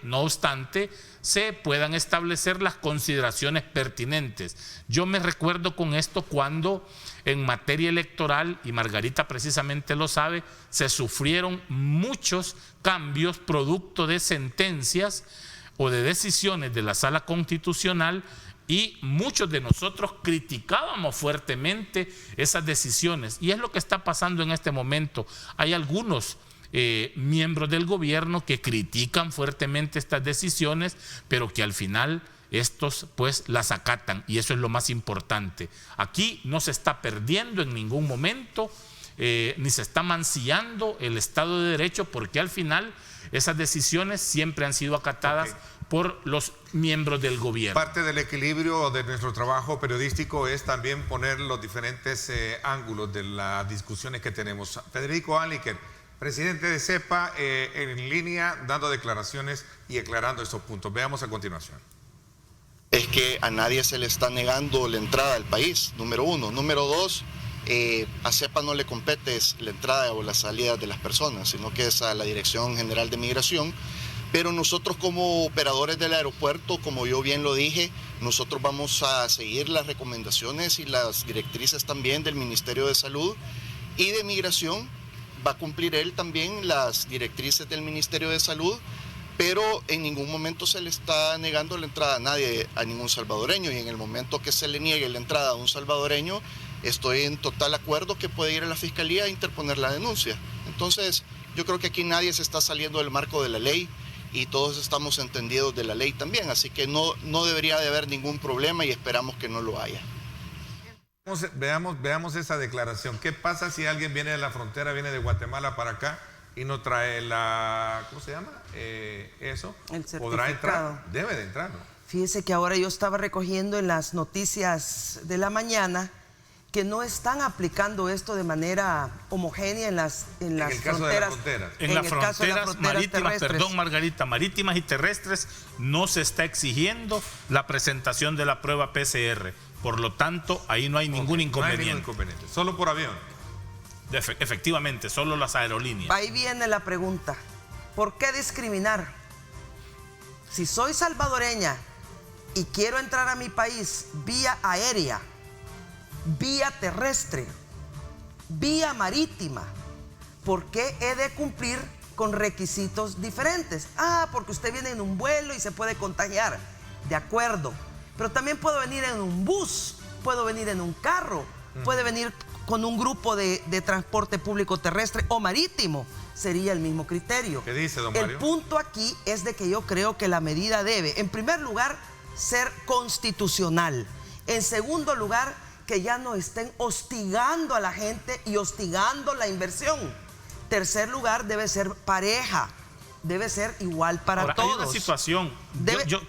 se puedan establecer las consideraciones pertinentes. Yo me recuerdo con esto cuando en materia electoral, y Margarita precisamente lo sabe, se sufrieron muchos cambios producto de sentencias o de decisiones de la Sala Constitucional, y muchos de nosotros criticábamos fuertemente esas decisiones. Y es lo que está pasando en este momento. Hay algunos miembros del gobierno que critican fuertemente estas decisiones, pero que al final estos pues las acatan, y eso es lo más importante. Aquí no se está perdiendo en ningún momento ni se está mancillando el Estado de Derecho, porque al final esas decisiones siempre han sido acatadas por los miembros del gobierno. Parte del equilibrio de nuestro trabajo periodístico es también poner los diferentes ángulos de las discusiones que tenemos. Federico Anliker, presidente de CEPA, en línea, dando declaraciones y aclarando estos puntos. Veamos a continuación. Es que a nadie se le está negando la entrada al país, número uno. Número dos, a CEPA no le compete la entrada o la salida de las personas, sino que es a la Dirección General de Migración. Pero nosotros como operadores del aeropuerto, como yo bien lo dije, nosotros vamos a seguir las recomendaciones y las directrices también del Ministerio de Salud y de Migración. Va a cumplir él también las directrices del Ministerio de Salud, pero en ningún momento se le está negando la entrada a nadie, a ningún salvadoreño, y en el momento que se le niegue la entrada a un salvadoreño, estoy en total acuerdo que puede ir a la Fiscalía a interponer la denuncia. Entonces, yo creo que aquí nadie se está saliendo del marco de la ley y todos estamos entendidos de la ley también, así que no debería de haber ningún problema y esperamos que no lo haya. Veamos esa declaración. ¿Qué pasa si alguien viene de la frontera, viene de Guatemala para acá y no trae la, ¿cómo se llama? Eso. El certificado. ¿Podrá entrar? Debe de entrar, ¿no? Fíjese que ahora yo estaba recogiendo en las noticias de la mañana que no están aplicando esto de manera homogénea en las fronteras. En las fronteras marítimas, perdón, Margarita, marítimas y terrestres no se está exigiendo la presentación de la prueba PCR. Por lo tanto, ahí no hay ningún inconveniente. No hay ningún inconveniente. Solo por avión. Efectivamente, solo las aerolíneas. Ahí viene la pregunta. ¿Por qué discriminar? Si soy salvadoreña y quiero entrar a mi país vía aérea, vía terrestre, vía marítima, ¿por qué he de cumplir con requisitos diferentes? Porque usted viene en un vuelo y se puede contagiar. De acuerdo. Pero también puedo venir en un bus, puedo venir en un carro, puede venir con un grupo de transporte público terrestre o marítimo. Sería el mismo criterio. ¿Qué dice, don Mario? El punto aquí es de que yo creo que la medida debe, en primer lugar, ser constitucional. En segundo lugar, que ya no estén hostigando a la gente y hostigando la inversión. Tercer lugar, debe ser pareja. Debe ser igual para Ahora, todos. hay una situación,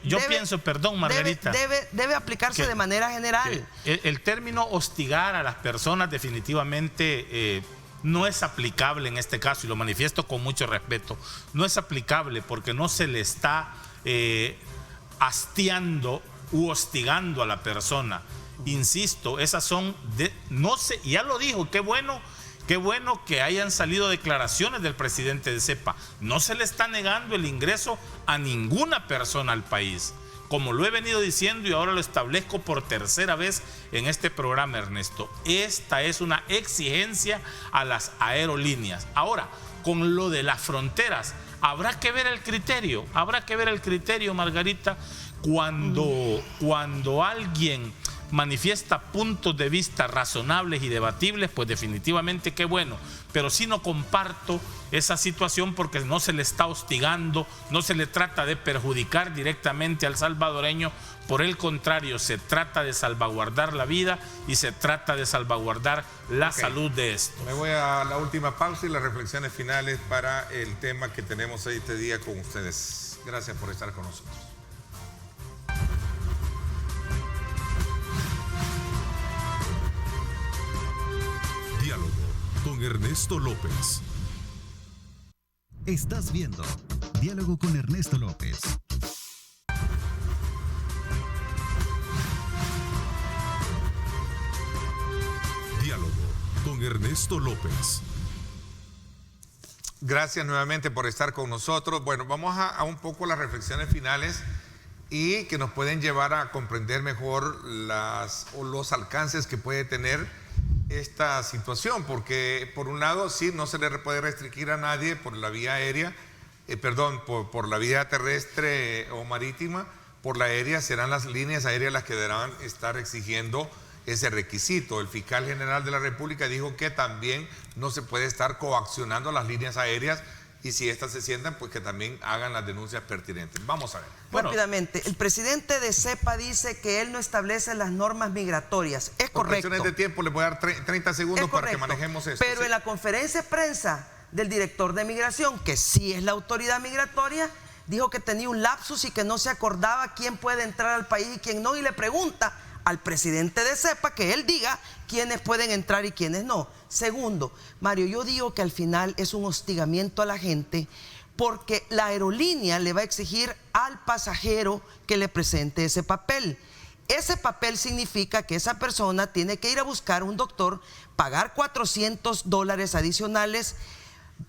yo pienso, perdón Margarita, debe aplicarse de manera general. El término hostigar a las personas definitivamente no es aplicable en este caso, y lo manifiesto con mucho respeto. No es aplicable porque no se le está hastiando u hostigando a la persona. Insisto, esas son ya lo dijo, qué bueno que hayan salido declaraciones del presidente de CEPA. No se le está negando el ingreso a ninguna persona al país. Como lo he venido diciendo y ahora lo establezco por tercera vez en este programa, Ernesto, esta es una exigencia a las aerolíneas. Ahora, con lo de las fronteras, habrá que ver el criterio, Margarita, cuando alguien manifiesta puntos de vista razonables y debatibles, pues definitivamente qué bueno, pero sí no comparto esa situación porque no se le está hostigando, no se le trata de perjudicar directamente al salvadoreño, por el contrario, se trata de salvaguardar la vida y se trata de salvaguardar la salud de esto. Me voy a la última pausa y las reflexiones finales para el tema que tenemos este día con ustedes. Gracias por estar con nosotros. Diálogo con Ernesto López. Estás viendo Diálogo con Ernesto López. Diálogo con Ernesto López. Gracias nuevamente por estar con nosotros. Bueno, vamos a un poco las reflexiones finales y que nos pueden llevar a comprender mejor los alcances que puede tener esta situación, porque por un lado sí no se le puede restringir a nadie por la vía aérea, por la vía terrestre o marítima. Por la aérea serán las líneas aéreas las que deberán estar exigiendo ese requisito. El fiscal general de la República dijo que también no se puede estar coaccionando las líneas aéreas y si estas se sientan, pues que también hagan las denuncias pertinentes. Vamos a ver. Rápidamente, el presidente de CEPA dice que él no establece las normas migratorias. Es Por correcto. cuestiones de tiempo, le voy a dar 30 segundos para que manejemos esto. Pero en la conferencia de prensa del director de migración, que sí es la autoridad migratoria, dijo que tenía un lapsus y que no se acordaba quién puede entrar al país y quién no, y le pregunta al presidente de CEPA que él diga quiénes pueden entrar y quiénes no. Segundo, Mario, yo digo que al final es un hostigamiento a la gente porque la aerolínea le va a exigir al pasajero que le presente ese papel. Ese papel significa que esa persona tiene que ir a buscar un doctor, pagar $400 adicionales,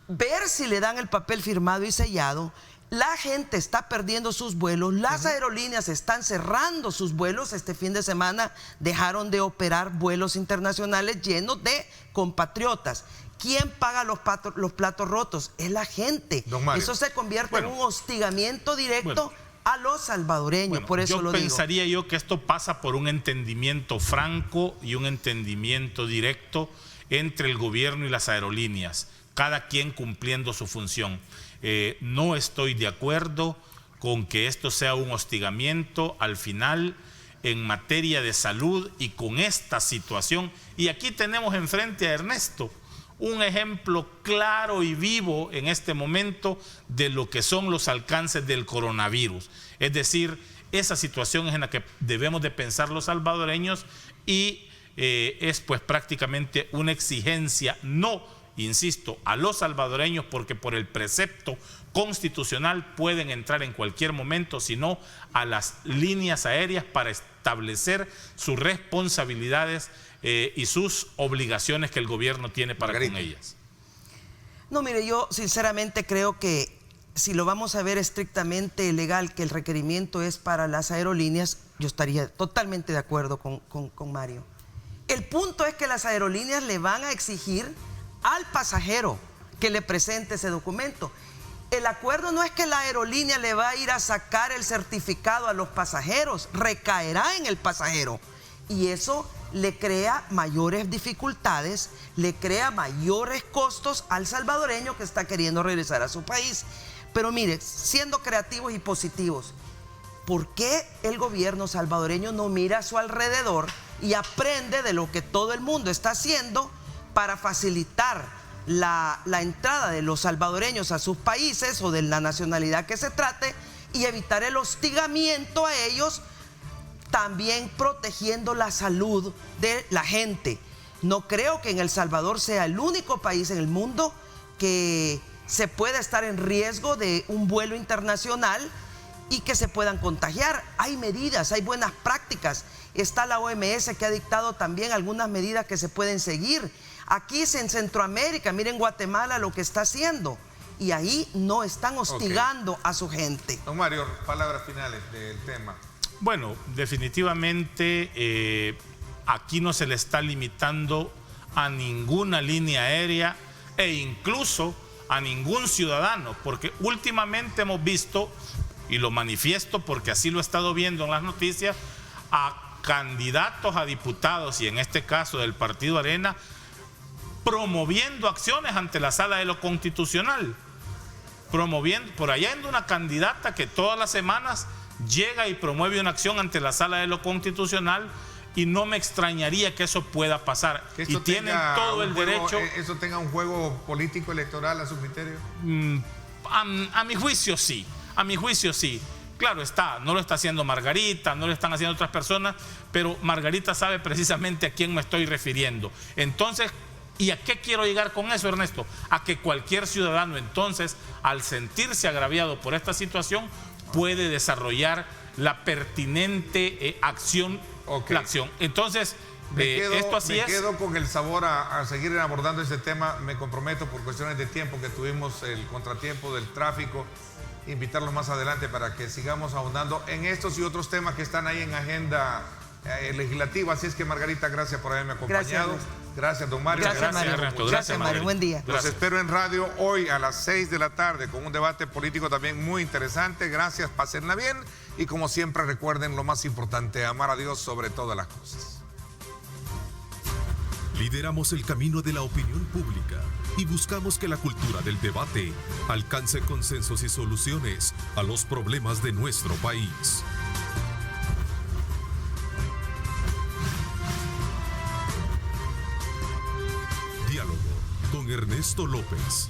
ver si le dan el papel firmado y sellado. La gente está perdiendo sus vuelos, las aerolíneas están cerrando sus vuelos. Este fin de semana dejaron de operar vuelos internacionales llenos de compatriotas. ¿Quién paga los platos rotos? Es la gente. Eso se convierte en un hostigamiento directo a los salvadoreños, por eso lo digo. Pensaría yo que esto pasa por un entendimiento franco y un entendimiento directo entre el gobierno y las aerolíneas, cada quien cumpliendo su función. No estoy de acuerdo con que esto sea un hostigamiento al final en materia de salud y con esta situación. Y aquí tenemos enfrente a Ernesto un ejemplo claro y vivo en este momento de lo que son los alcances del coronavirus. Es decir, esa situación es en la que debemos de pensar los salvadoreños y es pues prácticamente una exigencia, no, insisto, a los salvadoreños, porque por el precepto constitucional pueden entrar en cualquier momento, sino a las líneas aéreas para establecer sus responsabilidades y sus obligaciones que el gobierno tiene para con ellas. No, mire, yo sinceramente creo que si lo vamos a ver estrictamente legal, que el requerimiento es para las aerolíneas, yo estaría totalmente de acuerdo con Mario. El punto es que las aerolíneas le van a exigir al pasajero que le presente ese documento. El acuerdo no es que la aerolínea le va a ir a sacar el certificado a los pasajeros, recaerá en el pasajero. Y eso le crea mayores dificultades, le crea mayores costos al salvadoreño que está queriendo regresar a su país. Pero mire, siendo creativos y positivos, ¿por qué el gobierno salvadoreño no mira a su alrededor y aprende de lo que todo el mundo está haciendo para facilitar la entrada de los salvadoreños a sus países o de la nacionalidad que se trate y evitar el hostigamiento a ellos, también protegiendo la salud de la gente? No creo que en El Salvador sea el único país en el mundo que se pueda estar en riesgo de un vuelo internacional y que se puedan contagiar. Hay medidas, hay buenas prácticas. Está la OMS que ha dictado también algunas medidas que se pueden seguir. Aquí en Centroamérica, miren Guatemala lo que está haciendo. Y ahí no están hostigando a su gente. Don Mario, palabras finales del tema. Bueno, definitivamente aquí no se le está limitando a ninguna línea aérea e incluso a ningún ciudadano, porque últimamente hemos visto, y lo manifiesto porque así lo he estado viendo en las noticias, a candidatos a diputados y en este caso del Partido Arena promoviendo acciones ante la Sala de lo Constitucional, promoviendo, por allá anda una candidata que todas las semanas llega y promueve una acción ante la Sala de lo Constitucional, y no me extrañaría que eso pueda pasar. Que y tienen todo el derecho. ¿Eso tenga un juego político electoral a su criterio? A mi juicio sí, a mi juicio sí. Claro está, no lo está haciendo Margarita, no lo están haciendo otras personas, pero Margarita sabe precisamente a quién me estoy refiriendo. Entonces, ¿y a qué quiero llegar con eso, Ernesto? A que cualquier ciudadano entonces, al sentirse agraviado por esta situación, puede desarrollar la pertinente acción. La acción. Entonces, esto así es. Me quedo con el sabor a seguir abordando este tema. Me comprometo por cuestiones de tiempo que tuvimos el contratiempo del tráfico, invitarlos más adelante para que sigamos ahondando en estos y otros temas que están ahí en agenda legislativa. Así es que, Margarita, gracias por haberme acompañado. Gracias, don Mario. Gracias, Mario. Buen día. Los espero en radio hoy a las 6 de la tarde con un debate político también muy interesante. Gracias, pásenla bien. Y como siempre, recuerden lo más importante, amar a Dios sobre todas las cosas. Lideramos el camino de la opinión pública y buscamos que la cultura del debate alcance consensos y soluciones a los problemas de nuestro país. Diálogo con Ernesto López.